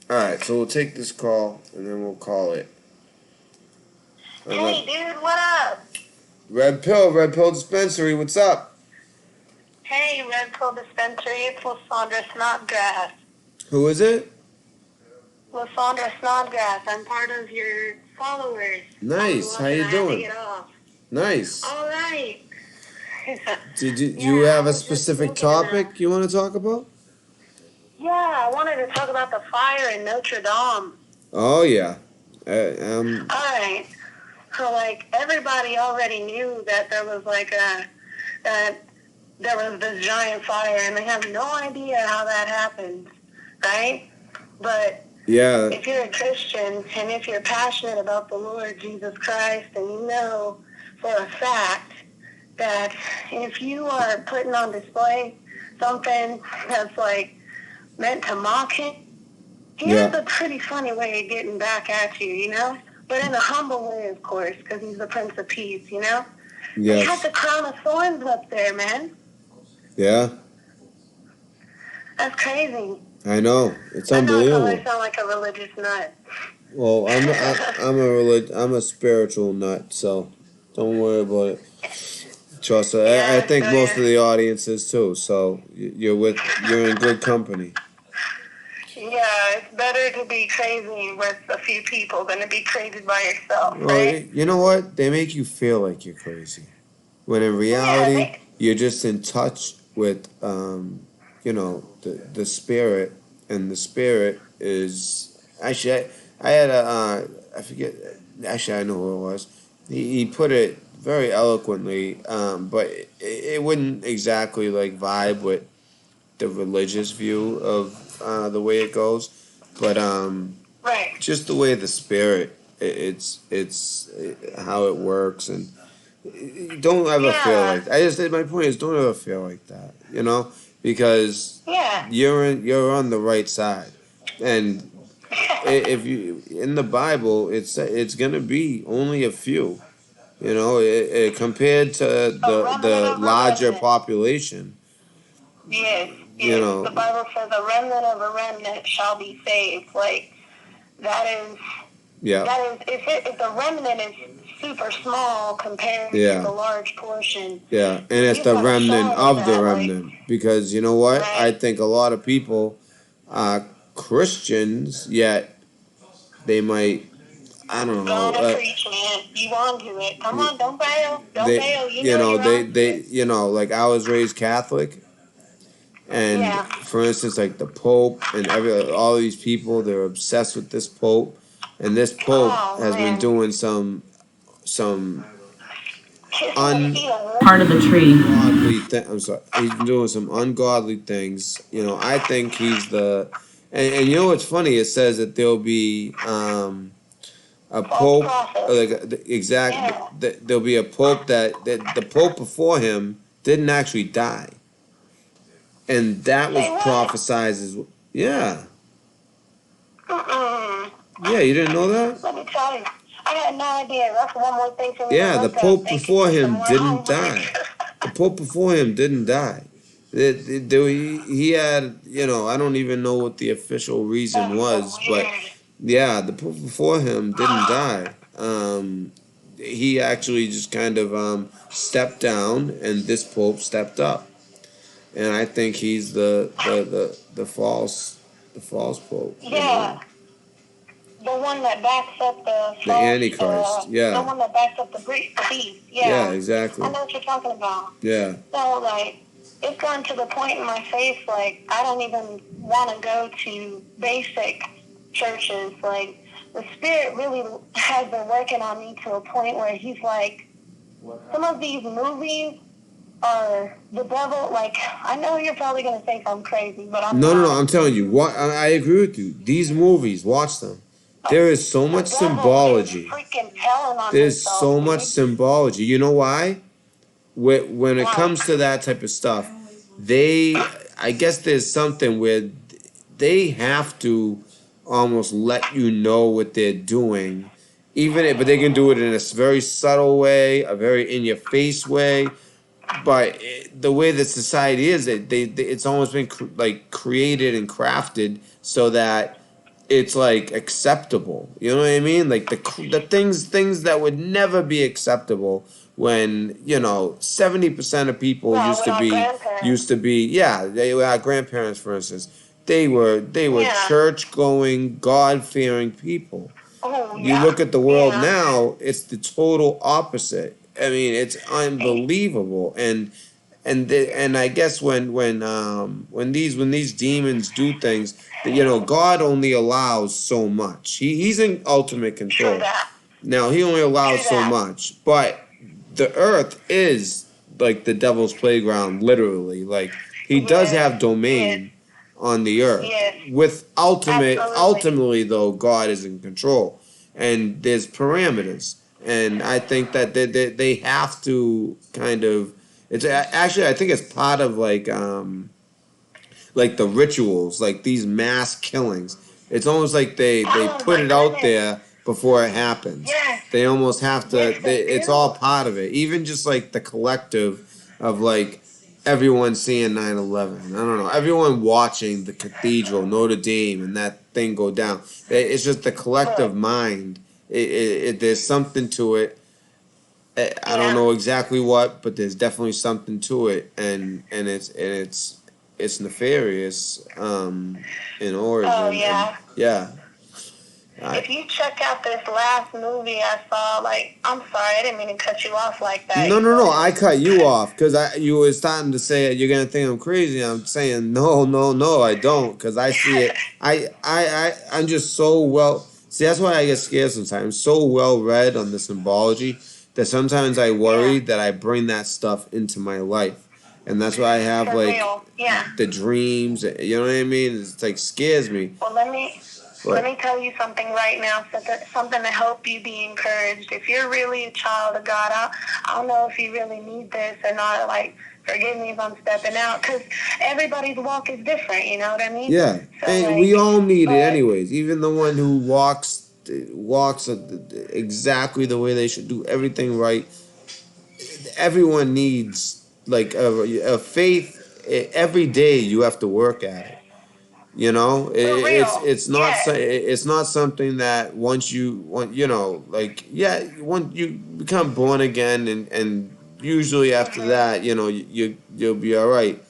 Alright, so we'll take this call and then we'll call it. Hey, dude, what up? Red Pill Dispensary, what's up? Hey, Red Pill Dispensary, it's Lysandra Snodgrass. Who is it? Lysandra Snodgrass, I'm part of your followers. Nice, how you doing? Nice. All right. Do you have a specific topic you want to talk about? Yeah, I wanted to talk about the fire in Notre Dame. Oh, yeah. All right. So, like, everybody already knew that there was, like, that there was this giant fire, and they have no idea how that happened, right? But yeah, if you're a Christian, and if you're passionate about the Lord Jesus Christ, and you know for a fact that if you are putting on display something that's, like, meant to mock him, he has a pretty funny way of getting back at you, you know? But in a humble way, of course, because he's the Prince of Peace, you know? Yes. He had the crown of thorns up there, man. Yeah. That's crazy. I know. It's unbelievable. I sound like a religious nut. Well, I'm a spiritual nut, so don't worry about it. Trust. I think most of the audience is too. So you're in good company. Yeah, it's better to be crazy with a few people than to be crazy by yourself, Well, right? you know what? They make you feel like you're crazy, when in Yeah, reality you're just in touch with the spirit, and the spirit is actually I had a I forget, actually I know who it was. He put it very eloquently, but it wouldn't exactly like vibe with the religious view of the way it goes, but right. just the way the spirit, it's how it works, and you don't ever feel Yeah, like that. My point is, don't ever feel like that, because yeah. you're on the right side, and if you in the Bible, it's gonna be only a few, compared to A remnant the of a larger remnant. population, Yes, you yes. The know. Bible says a remnant of a remnant shall be saved. Like, that is, Yeah, if the remnant is super small compared to yeah. the large portion, Yeah, and it's you've the got to show remnant us of the that, like, remnant, because you know what? I right? think a lot of people are Christians, yet they might, I don't know, Gonna preach, man. You on to it. Come on, don't bail. Don't they bail. You know you're on to it. like I was raised Catholic, and Yeah. for instance, like the Pope and all these people, they're obsessed with this Pope, and this Pope Oh, has been man. doing some Kissing the un heel. Part of the tree. I'm sorry. He's been doing some ungodly things. I think he's and you know what's funny? It says that there'll be a False pope, prophet. Yeah. there'll be a pope that the pope before him didn't actually die, and that was Say what? prophesied as, yeah, Mm-mm. yeah. You didn't know that? Let me tell you. I had no idea. That's one more thing for me to Yeah, the look up. pope Thank you before for some him more didn't homework. die. The pope before him didn't die. He had, I don't even know what the official reason That's so was, but weird. yeah, the pope before him didn't die. He actually just kind of stepped down, and this pope stepped up, and I think he's the false pope. Yeah. The one that backs up the The false, Antichrist. the Yeah, one that backs up the beast. yeah, Yeah. I exactly. know what you're talking about. Yeah. So, like, it's gotten to the point in my faith, like, I don't even want to go to basic churches. Like, the Spirit really has been working on me to a point where He's like, some of these movies are the devil. Like, I know you're probably going to think I'm crazy, but I'm No, no, no. not. I'm telling you, what I agree with you. These movies, watch them. There is so The much devil is symbology. freaking telling on There's himself, so much dude. symbology. You know why? When it Why? comes to that type of stuff, I guess there's something where they have to almost let you know what they're doing, but they can do it in a very subtle way, a very in your face way. But the way that society is, it's almost been created and crafted so that it's like acceptable. You know what I mean? Like the things that would never be acceptable when 70% of people Well, with our grandparents. yeah, our grandparents, for instance, they were Yeah. church going, God fearing people. Oh, You yeah. look at the world Yeah. now, it's the total opposite. I mean, it's unbelievable, and I guess when these demons do things, God only allows so much. He's in ultimate True control. that. Now he only allows True so that. much, but the earth is like the devil's playground, literally. Like he does Yes. have domain on the earth. Yes. With Absolutely. ultimately though, God is in control, and there's parameters, and I think that they have to kind of. It's actually, I think it's part of like the rituals, like these mass killings. It's almost like they Oh, put my it out goodness. there before it happens. Yes. They almost have to. Yes, they It's do. all part of it. Even just like the collective of like everyone seeing 9/11. I don't know. Everyone watching the cathedral, Notre Dame, and that thing go down. It's just the collective Look, mind. There's something to it. I don't know exactly what, but there's definitely something to it, and it's nefarious in origin. Oh, And yeah. yeah, If you check out this last movie I saw, like, I'm sorry, I didn't mean to cut you off like that. no. I cut you off because you were starting to say you're gonna think I'm crazy. I'm saying no, I don't, because I see it. I'm just so well. See, that's why I get scared sometimes. So well read on the symbology that sometimes I worry that I bring that stuff into my life, and that's why I have For like real, yeah. the dreams. You know what I mean? It's like scares me. Well, let me tell you something right now, something to help you be encouraged. If you're really a child of God, I don't know if you really need this or not. Like, forgive me if I'm stepping out, because everybody's walk is different, you know what I mean? Yeah, So, and like, we all need it anyways. Even the one who walks exactly the way they should, do everything right. Everyone needs like a faith. Every day you have to work at it. You know, for real, it's not something that once you want, like, once you become born again, and usually after that, you'll be all right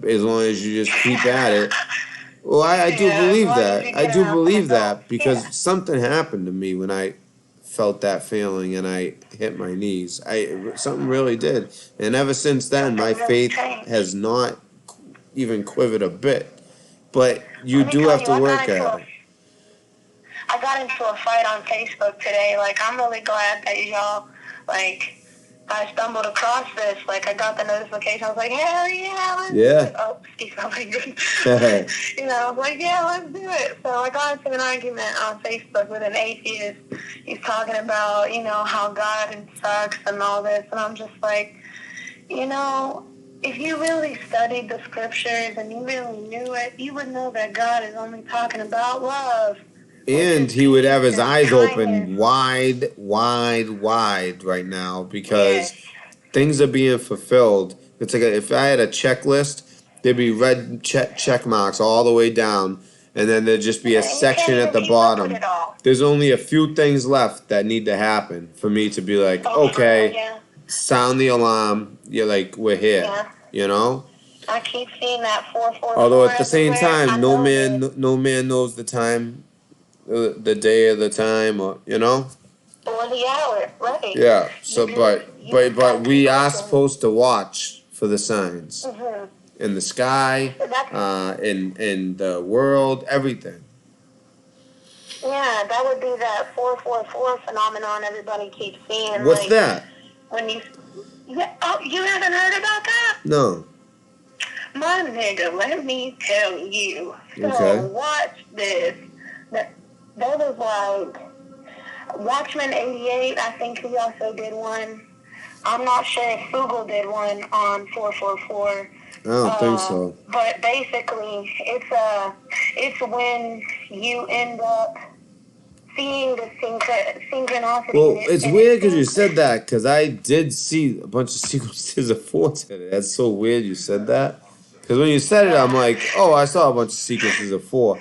as long as you just keep at it. Well, I do as believe long as that. you I get do out and believe adult. that because something happened to me when I felt that feeling and I hit my knees. Something really did, and ever since then, my Something really faith changed. has not even quivered a bit. But you Let me do tell have you, to work at it. I got into a fight on Facebook today. Like, I'm really glad that y'all, like, I stumbled across this. Like, I got the notification. I was like, hell yeah, let's do it. Oh, excuse my language. You know, I was like, yeah, let's do it. So I got into an argument on Facebook with an atheist. He's talking about, how God sucks and all this. And I'm just like, if you really studied the scriptures and you really knew it, you would know that God is only talking about love. And he would have his eyes open wide right now because things are being fulfilled. It's like if I had a checklist, there'd be red check marks all the way down, and then there'd just be a section at the bottom. There's only a few things left that need to happen for me to be like, okay, sound the alarm. You're like, we're here, you know? I keep seeing that 444. Although at the same time, no man knows the time, the day of the time, or or the hour, right? Yeah. So, but we are supposed to watch for the signs in the sky, in the world, everything. Yeah, that would be that 444 phenomenon everybody keeps seeing. What's that? When you haven't heard about that? No. My nigga, let me tell you. So watch this. There was like Watchmen 88. I think he also did one. I'm not sure if Fugal did one on 444. I don't think so. But basically, it's when you end up seeing the synchronicity. Well, it's weird because you said that, because I did see a bunch of sequences of 4 today. That's so weird you said that. Because when you said it, I'm like, oh, I saw a bunch of sequences of 4.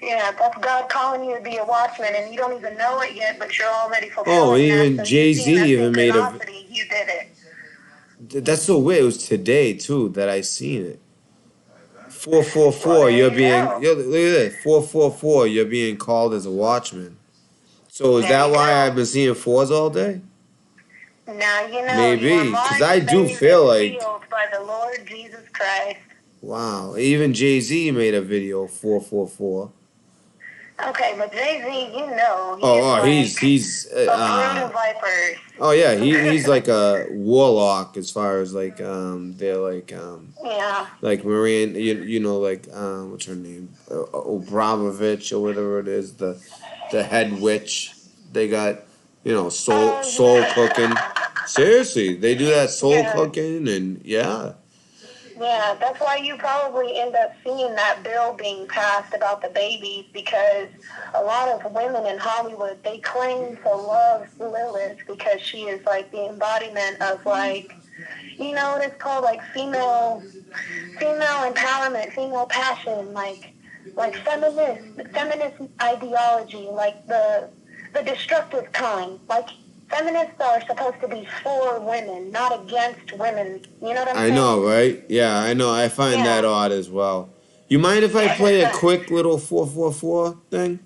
Yeah, that's God calling you to be a watchman, and you don't even know it yet, but you're already fulfilling Oh, even that. So Jay-Z even made a... You did it. That's so weird. It was today, too, that I seen it. 444, look at that. 444, you're being called as a watchman. So is that why I've been seeing 4s all day? Now you know. Maybe, because I do feel like... by the Lord Jesus Christ. Wow, even Jay-Z made a video, 444. Okay, but Jay-Z, he's a brood of vipers. Oh yeah, he's like a warlock as far as like they're like like Marianne, like what's her name, Obravovich or whatever it is, the head witch. They got soul cooking. Seriously, they do that soul cooking and Yeah, that's why you probably end up seeing that bill being passed about the babies, because a lot of women in Hollywood, they claim to love Lilith because she is like the embodiment of like, what it's called, like female empowerment, female passion, like feminist ideology, like the destructive kind, like feminists are supposed to be for women, not against women. You know what I'm I saying? know, right? Yeah, I know. I find that odd as well. You mind if I play a quick little 444 thing?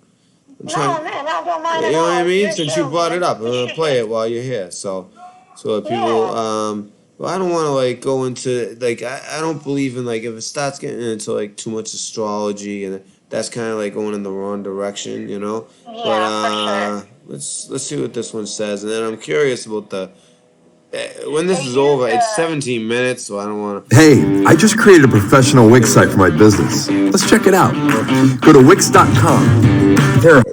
I'm trying. No, man, I don't mind You at know what all. I It's mean? your Since you show, brought it man. up, I'm gonna play it while you're here. So that people, well, I don't want to like go into like I don't believe in like if it starts getting into like too much astrology and that's kind of like going in the wrong direction, you know. But Yeah, for sure. let's see what this one says, and then I'm curious about the when this They is use over. It's 17 minutes, so I don't want to. Hey, I just created a professional Wix site for my business. Let's check it out. Go to Wix.com. There are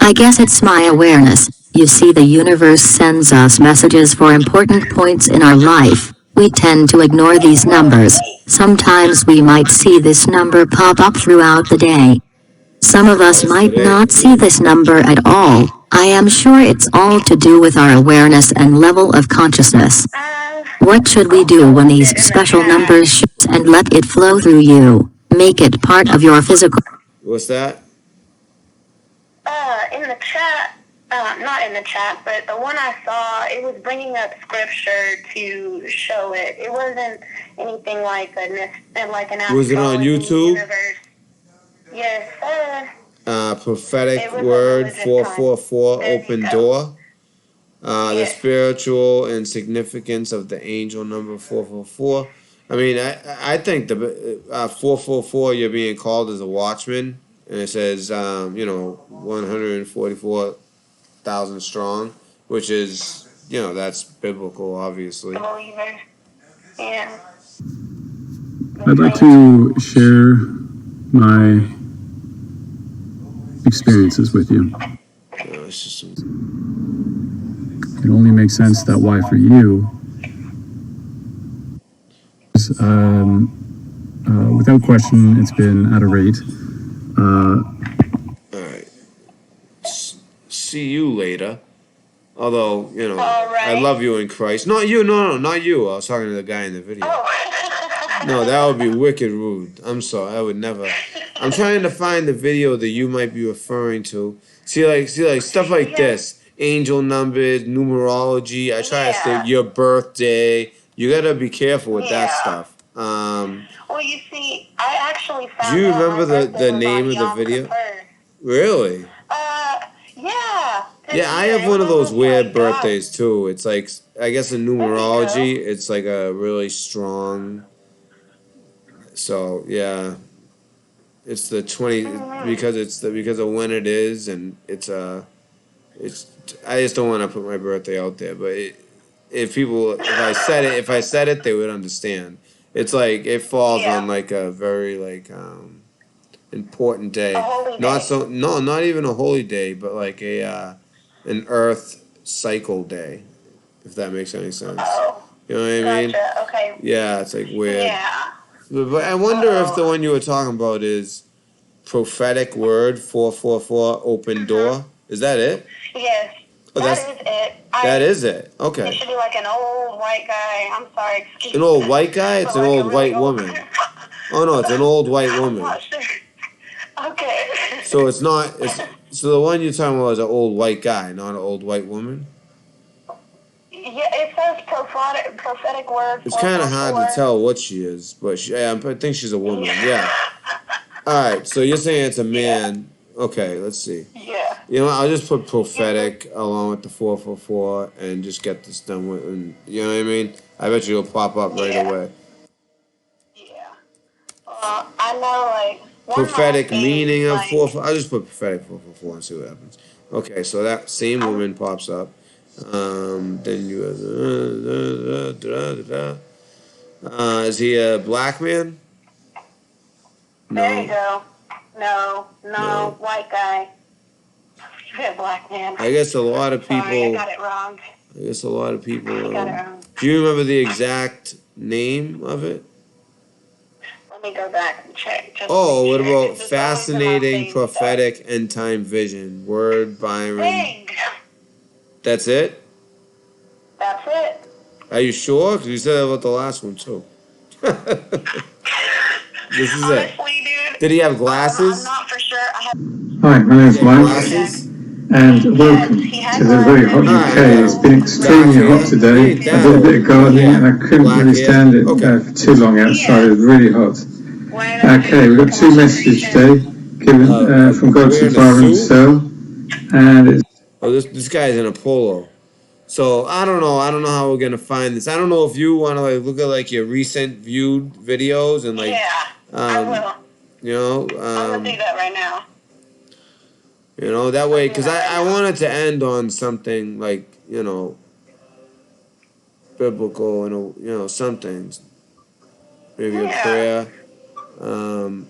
I guess it's my awareness. You see, the universe sends us messages for important points in our life. We tend to ignore these numbers. Sometimes we might see this number pop up throughout the day. Some of us Yes, might today. not see this number at all. I am sure it's all to do with our awareness and level of consciousness. What should we do when these special numbers shoot and let it flow through you? Make it part of your physical. What's that? In the chat, not in the chat, but the one I saw, it was bringing up scripture to show it. It wasn't anything like an Was it on astrology YouTube? universe. Yes, sir. Prophetic It was a word religious 444 time. There you open go. door. The Yes. spiritual and significance of the angel number 444. I mean, I think the 444 you're being called as a watchman, and it says 144,000 strong, which is that's biblical, obviously. Believer. Yeah. I'd like to share my experiences with you. It's just It only makes sense that why for you. Without question, it's been at a rate. all right. See you later. Although, I love you in Christ. Not you, no, not you. I was talking to the guy in the video. Oh. No, that would be wicked rude. I'm sorry, I would never. I'm trying to find the video that you might be referring to. See, like stuff like this. Angel numbers, numerology. I try to say your birthday. You gotta be careful with that stuff. Well, you see, I actually found Do you out remember my birthday the was name on of the Yom video? Kippur. Really? Yeah. Yeah, I have one of those weird birthdays too. It's like I guess in numerology, it's like a really strong. So yeah, it's the 20 because of when it is, and it's. I just don't want to put my birthday out there, but if I said it, they would understand. It's like it falls on like a very important day. A holy Not day. so no, not even a holy day, but like an Earth cycle day, if that makes any sense. Oh. You know what I mean? Gotcha. Okay. Yeah, it's like weird. Yeah. But I wonder if the one you were talking about is prophetic word 444 open door. Is that it? Yes. Oh, That is it. that is it. It Okay. should be like an old white guy. I'm sorry. Excuse An old white guy? It's But an like a old really white old- woman. Oh no, it's an old white I'm woman. not sure. Okay. So it's not. So the one you're talking about is an old white guy, not an old white woman. Yeah, it says prophetic word. It's kind of hard to tell what she is, but I think she's a woman. Yeah. All right. So you're saying it's a man. Okay. Let's see. Yeah. You know what? I'll just put prophetic along with the 444 and just get this done with. And you know what I mean? I bet you it'll pop up right away. Yeah. I know, like one Prophetic last thing, meaning of like, 444. I'll just put prophetic 444 and see what happens. Okay. So that same woman pops up. Then you is he a black man? There you No. go. No, No. white guy. You're a black man. I guess a lot of people. Sorry, I got it wrong. I guess a lot of people. I got it wrong. Do you remember the exact name of it? Let me go back and check. Just Oh, to what make sure, about 'cause it's always in my fascinating, thing. prophetic, end time vision? Word Byron. Big. That's it? That's it. Are you sure? Because you said that about the last one too. This is it. Honestly, dude. Did he have I'm glasses? not for Hi, my name's Mike, Glasses? and welcome to the very hot Hi, UK. It's been dark extremely hot hair. today. You ain't I that did a bit old, of but gardening, yeah. and I couldn't Black really hair. stand it Okay. for too long outside. It was really hot. Okay, we've got two messages today given from God's Wearing a Father suit? himself, and it's Oh, this guy's in a polo. So I don't know. I don't know how we're gonna find this. I don't know if you want to like look at like your recent viewed videos and like, I will. you know, I'm gonna do that right now. that way, Do because that right I now. wanted to end on something like biblical and something, maybe a Yeah. prayer.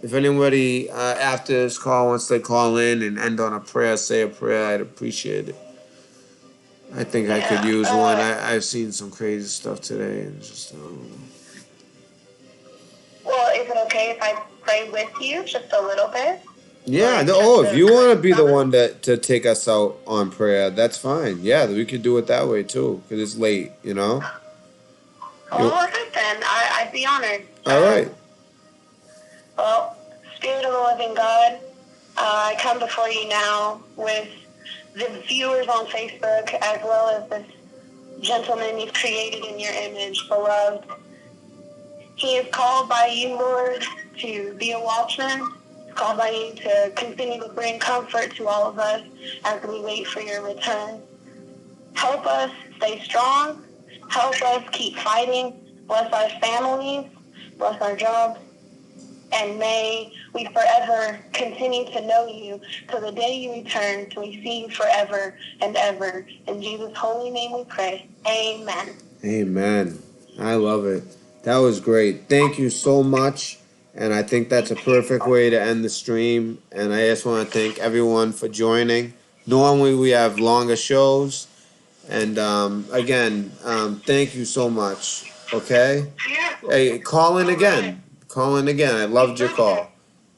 If anybody after this call wants to call in and end on a prayer, say a prayer, I'd appreciate it. I think I could Yeah. use one. I've seen some crazy stuff today, and just Well, is it okay if I pray with you just a little bit? yeah. If you want to be the one to take us out on prayer, that's fine. Yeah, we could do it that way too, because it's late. Well, all right then. I'd be honored. All right. Well, Spirit of the Living God, I come before you now with the viewers on Facebook as well as this gentleman you've created in your image, beloved. He is called by you, Lord, to be a watchman. He's called by you to continue to bring comfort to all of us as we wait for your return. Help us stay strong. Help us keep fighting. Bless our families. Bless our jobs. And may we forever continue to know you till the day you return, till we see you forever and ever. In Jesus' holy name we pray. Amen. Amen. I love it. That was great. Thank you so much. And I think that's a perfect way to end the stream. And I just want to thank everyone for joining. Normally we have longer shows. And again, thank you so much. Okay? Hey, call in again. Call in again. I loved your call.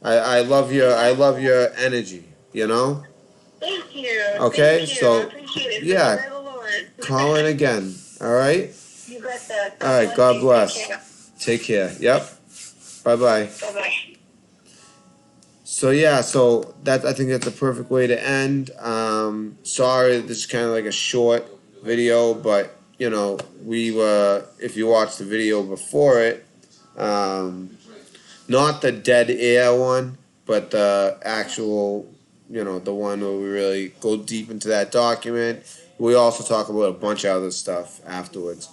I love your energy, Thank you. Okay? Thank you. I So appreciate it. yeah, Praise the Lord. call in again. All right? You got that. All right, God bless. Take care. Yep. Bye bye. Bye-bye. So yeah, so that I think that's a perfect way to end. Sorry, this is kind of like a short video, but we were. If you watched the video before it, not the dead air one, but the actual, the one where we really go deep into that document. We also talk about a bunch of other stuff afterwards.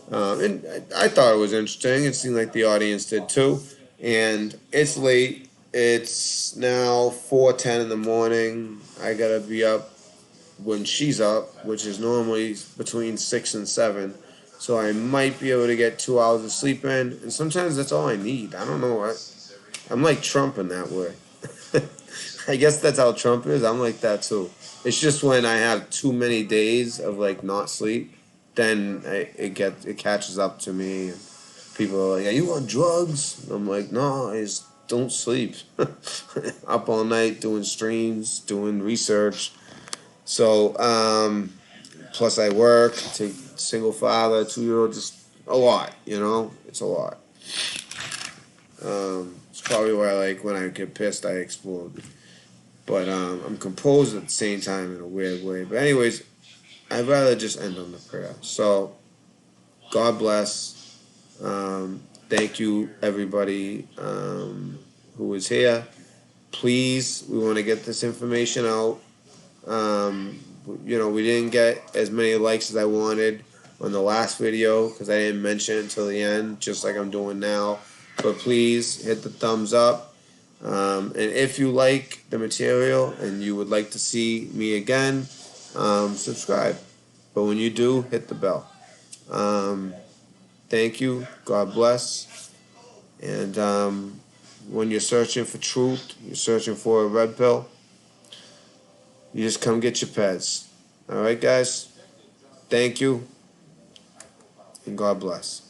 And I thought it was interesting. It seemed like the audience did too. And it's late. It's now 4:10 in the morning. I gotta be up when she's up, which is normally between 6 and 7. So I might be able to get 2 hours of sleep in, and sometimes that's all I need. I don't know what. I'm like Trump in that way. I guess that's how Trump is. I'm like that too. It's just when I have too many days of like not sleep, then it catches up to me. And people are like, "Are you on drugs?" I'm like, "No, I just don't sleep. Up all night doing streams, doing research. So plus I work, take single father, 2 year old, just a lot. It's a lot. It's probably why like when I get pissed, I explode. But I'm composed at the same time in a weird way. But anyways, I'd rather just end on the prayer. So God bless. Thank you everybody who is here. Please, we want to get this information out. We didn't get as many likes as I wanted on the last video because I didn't mention it until the end, just like I'm doing now. But please hit the thumbs up. And if you like the material and you would like to see me again, subscribe. But when you do, hit the bell. Thank you. God bless. And when you're searching for truth, you're searching for a red pill, you just come get your pets. All right, guys? Thank you. And God bless.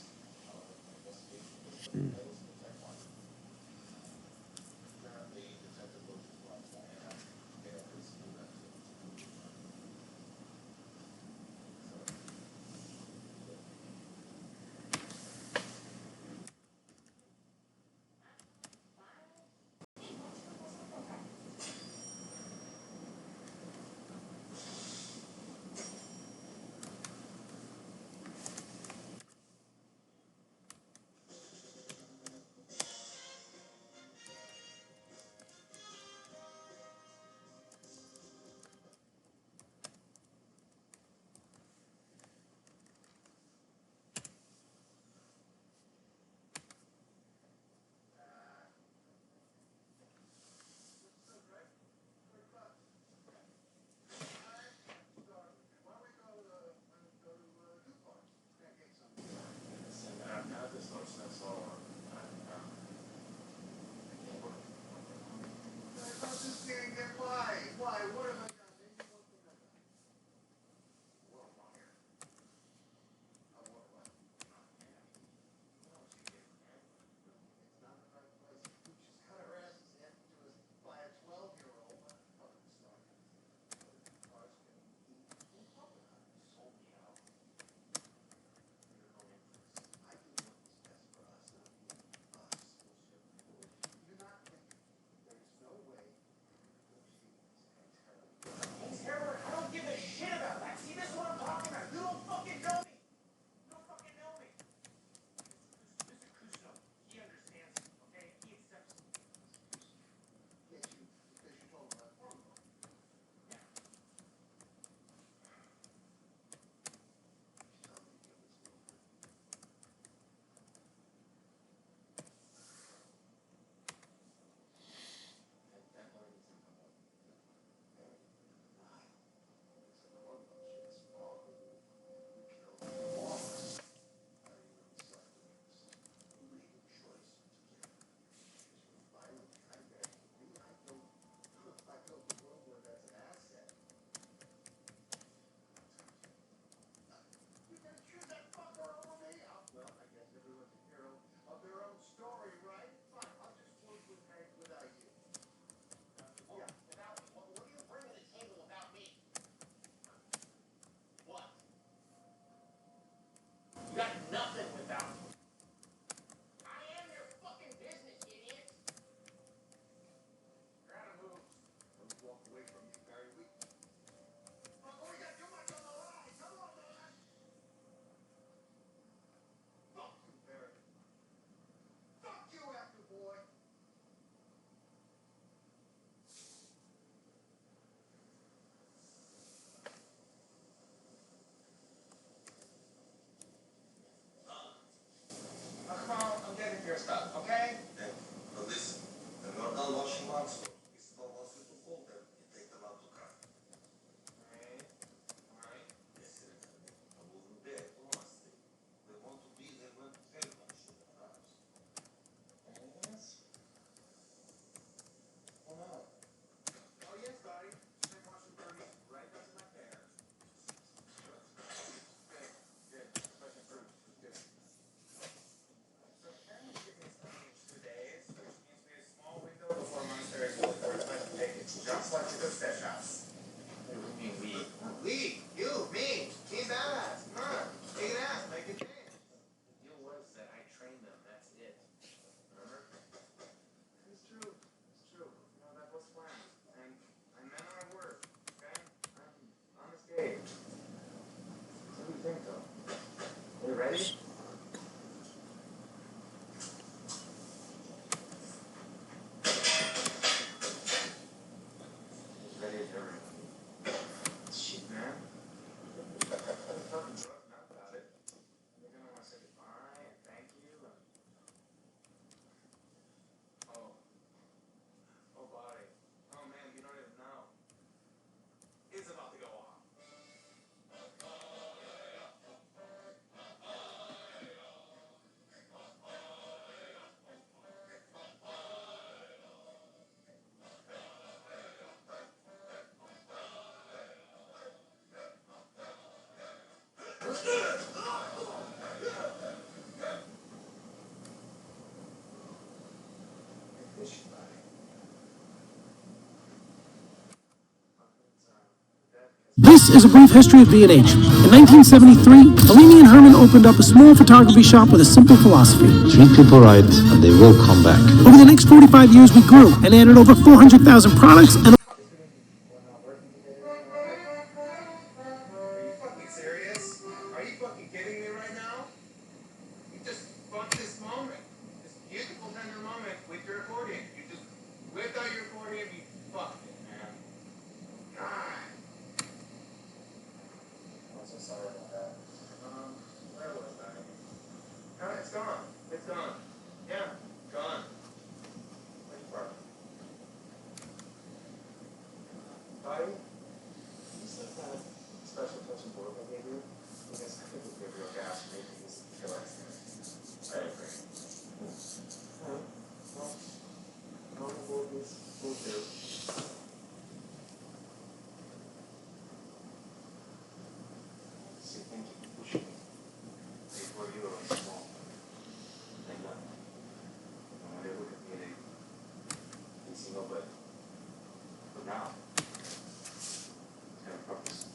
Why? What have I done? Maybe one thing I've done. Well, liar. I want to no, she didn't. It's not the right place. She's cut her ass handed to us by a 12-year-old. Fucking start. Cars can eat. Who fucking sold me out? You're going first. I do what's best for us, not you. Us. Bullshit. You're not thinking. There's no way you're negotiating this. Heroin. I don't give a shit about that. See, this is what I'm talking about. You don't fucking know me. You don't fucking know me. Mr. Cousteau, he understands, okay? He accepts it. Yes, because you told him that formula. Yeah. Tell me you was moving. That line isn't come up. It's a normal shit. It's wrong. You killed all of us. How do you really start doing this? You made a choice together. Because you're violent. I bet me. I built a world where that's an asset. You gonna choose that fucker over me? Well, I guess everyone's a hero of their own story, right? Fine, I'll just work with Hank without you. Yeah, without me. What do you bring to the table without me? What? You got nothing without me. I am your fucking business, idiot. You're out of moves. Don't walk away from me very weak. Oh, we got too much on the line. Come on, man. Fuck you, Barry. Fuck you, actor boy. Oh, come on, I'm getting your stuff, okay? Yeah, but listen, when you're done washing one's clothes, Isabel wants you to hold them and take them out to car. Alright. Yes, sir. I wouldn't dare to ask them. They want to be there when everyone should arrive. Yes? Well, no. Oh, yes, Dottie. Check Washington dirty right up to my hair. Good. Good. Fresh and fruit. Good. So Karen will give me something in 2 days, which gives me a small window before Monster is fully fortified to take it. Just like the good fish house. What do you mean we? We? You? Me? Team badass. Come on. Take it out. Make it change. The deal was that I trained them. That's it. Remember? It's true. It's true. You know, that was planned. And I meant my word. Okay? I'm honest Gabe. So what do you think, though? Are you ready? As ready as ever. Shit, man. I'm fucking broken up about it. You're gonna want to say goodbye and thank you and... Oh. Oh, body. Oh, man, you don't even know. It's about to go off. This is a brief history of B&H. In 1973, Alini and Herman opened up a small photography shop with a simple philosophy. Treat people right, and they will come back. Over the next 45 years, we grew and added over 400,000 products and... Are you fucking serious? Are you fucking kidding me right now? You just fucked this moment. This beautiful, tender moment with your accordion. You just whipped out your accordion, you fucked it, man. God. I'm so sorry about that. Where was I? It's gone. It's gone. Yeah, gone. Which part? Buddy? You slip that special touch and board I gave you? Because I think it'd be a real gas to make things feel like I agree. Alright. Well, normal movies will do. now. It's got a purpose.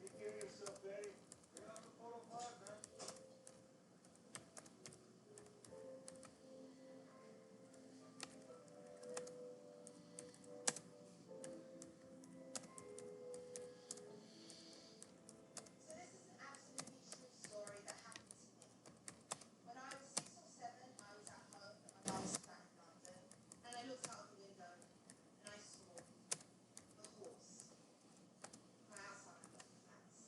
Take care of yourself, Betty. Bring out the photo pod, man. So this is an absolutely true story that happened to me. When I was 6 or 7, I was at home at my mum's back in London, and I looked out the window and I saw the horse right outside the fence.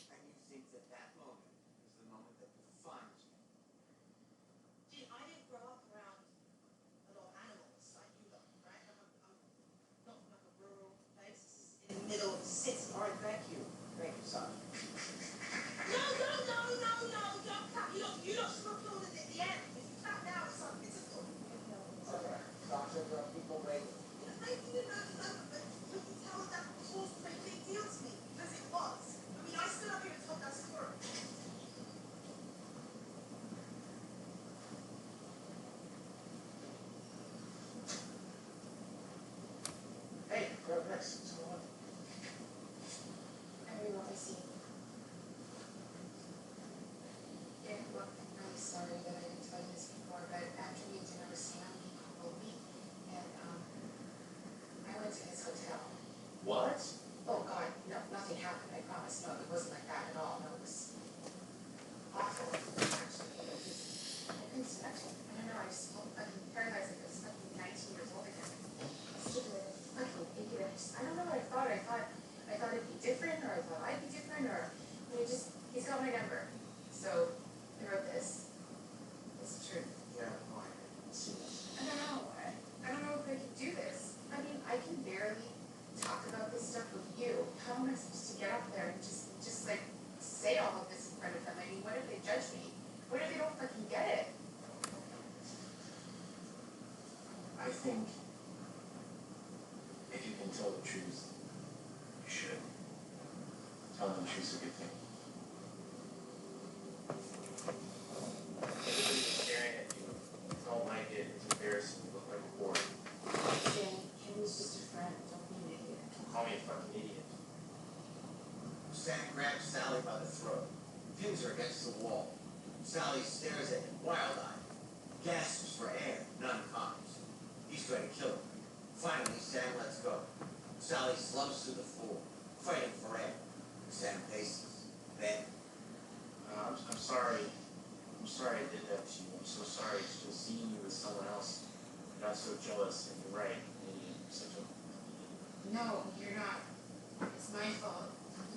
And you think that that moment is the moment that defines you. Gee, I didn't grow up around a lot of animals like you lot, right? I'm not from like a rural place. This is in the middle of the city. All right, thank you. Thank you, son. No, don't clap. You don't screw on at the end. If you clap now, it's a Okay. Doctor, people wait. I didn't know, but you can tell that horse was a big deal to me, because it was. I mean, I stood up here and told that story. Hey, grab next. What's going on? Everyone I see. Yeah, look, I'm really sorry that I didn't tell you this before, but after we had dinner with Sam, he called me, and, I went to his hotel. What? Oh, God, no, nothing happened, I promise. No, it wasn't like that at all. No, it was awful, actually. It was, I couldn't stand it. I don't know, I just felt fucking paralyzed, like I was fucking 19 years old again. I stood there, fucking thinking, I don't know what I thought. I thought it'd be different, or I thought I'd be different, or, I mean, he's got my number. So, I wrote this. It's the truth. Yeah, no, I didn't see this. I don't know. I don't know if I can do this. I mean, I can barely talk about this stuff with you. How am I supposed to get up there and just like say all of this in front of them? I mean, what if they judge me? What if they don't fucking get it? I think if you can tell the truth, you should. Telling the truth's a good thing. Everybody's staring at you. It's all I did. It's embarrassing. You look like a whore. Jane, he was just a friend. Don't be an idiot. Don't call me a fucking idiot. Sam grabs Sally by the throat, pins her against the wall. Sally stares at him, wild-eyed, gasps for air, none comes. He's going to kill her. Finally, Sam lets go. Sally slumps to the floor, fighting for air. Sam paces. Then, I'm sorry. I'm sorry I did that to you. I'm so sorry. Still seeing you with someone else. I got so jealous, and you're right. You're such a... No, you're not. It's my fault.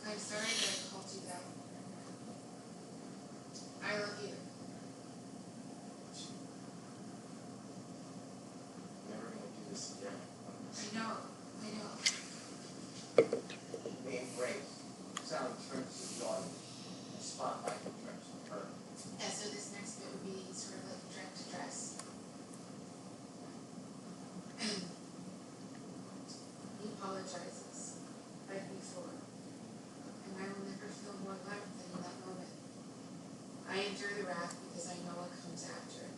I'm sorry that I called you that. I love you. Never gonna do this again. I know. They embrace. Sally turns to the audience. The spotlight turns to her. Yeah, so this next bit would be sort of like dress to dress. He apologizes, like before. And I will never feel more loved than in that moment. I endure the wrath because I know what comes after.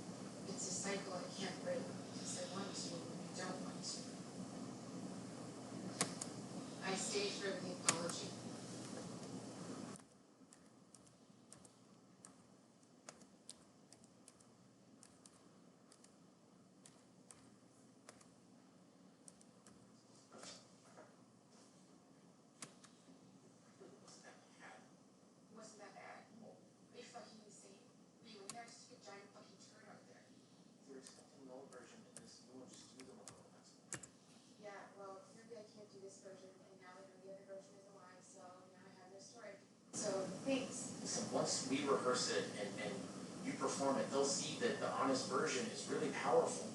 It's a cycle I can't break because I want to when I don't want to. I stayed for the apology. Wasn't that bad? Are you fucking insane? Were you in there? Just a giant fucking turd out there. You're expecting the old version and this new one, just do them a little. Yeah, well, clearly I can't do this version, and now I know the other version is a lie, so now I have their story. So, thanks. Listen, once we rehearse it and you perform it, they'll see that the honest version is really powerful.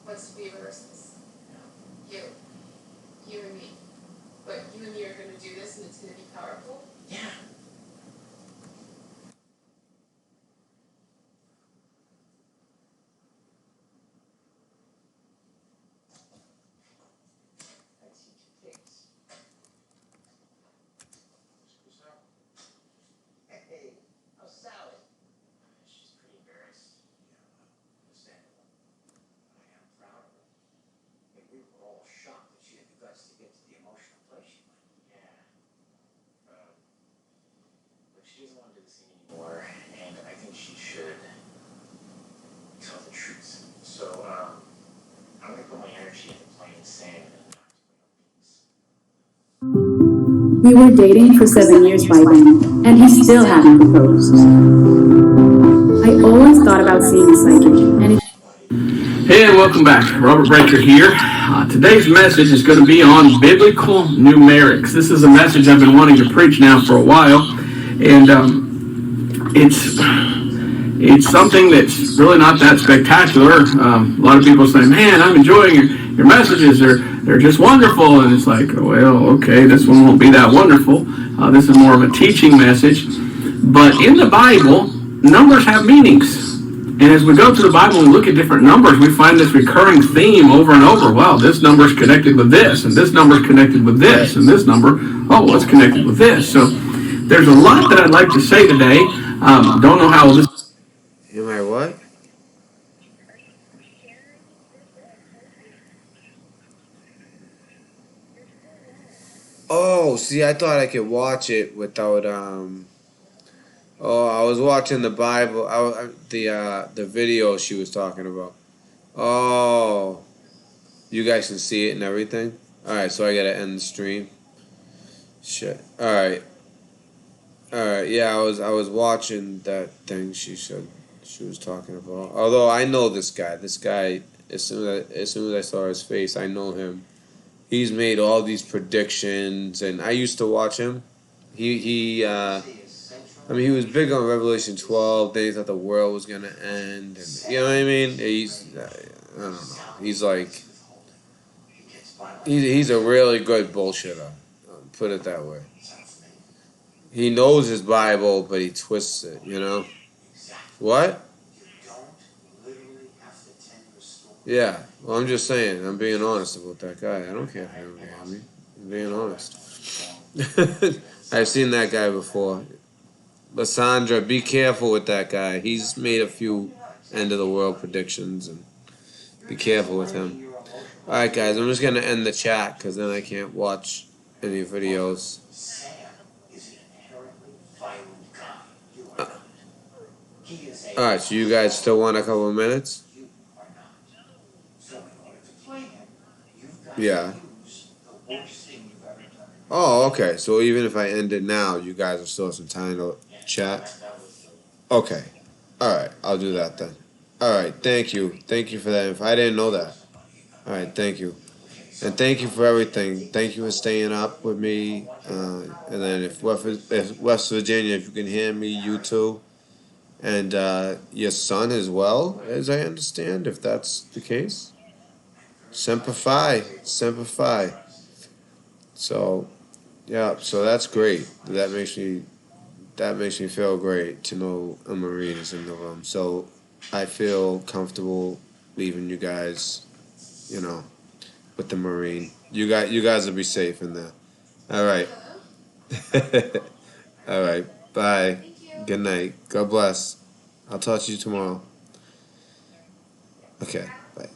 What's we rehearse this? Yeah. You and me. But you and me are going to do this, and it's going to be powerful? Yeah. she doesn't want to do the scene anymore, and I think she should tell the truth. So, I'm gonna put my energy into playing Sam and not to We were dating for 7 years by then, and he still hadn't proposed. I always thought about seeing a psychic, and it Hey, and welcome back. Robert Breaker here. Today's message is going to be on biblical numerics. This is a message I've been wanting to preach now for a while, and it's something that's really not that spectacular. A lot of people say, "Man, I'm enjoying your messages. They're just wonderful," and it's like, well, okay, this one won't be that wonderful. This is more of a teaching message. But in the Bible, numbers have meanings. And as we go through the Bible and look at different numbers, we find this recurring theme over and over. Well, this number is connected with this, and this number is connected with this, and this number, oh, it's connected with this. So there's a lot that I'd like to say today. Don't know how this... Am I what? Oh, see, I thought I could watch it without Oh, I was watching the Bible. The video she was talking about. Oh, you guys can see it and everything. All right, so I gotta end the stream. Shit. All right. Yeah, I was watching that thing she said she was talking about. Although I know this guy. This guy, as soon as I saw his face, I know him. He's made all these predictions, and I used to watch him. I mean, he was big on Revelation 12. Then he thought the world was gonna end, and you know what I mean. I don't know. He's like, he's a really good bullshitter. Put it that way. He knows his Bible, but he twists it. You know what? Yeah. Well, I'm just saying. I'm being honest about that guy. I don't care if you don't hear me. I'm being honest. I've seen that guy before. Lysandra, be careful with that guy. He's made a few end of the world predictions, and be careful with him. All right, guys, I'm just gonna end the chat because then I can't watch any videos. All right, so you guys still want a couple of minutes? Yeah. Oh, okay. So even if I end it now, you guys will still have some time to chat? Okay. All right. I'll do that then. All right. Thank you. Thank you for that. If I didn't know that. All right. Thank you. And thank you for everything. Thank you for staying up with me. And then if West Virginia, if you can hear me, you too. And your son as well, as I understand, if that's the case. Semper Fi. Semper Fi. So, yeah, so that's great. That makes me feel great to know a Marine is in the room. So I feel comfortable leaving you guys, you know, with the Marine. You guys will be safe in there. All right. All right. Bye. Good night. God bless. I'll talk to you tomorrow. Okay. Bye.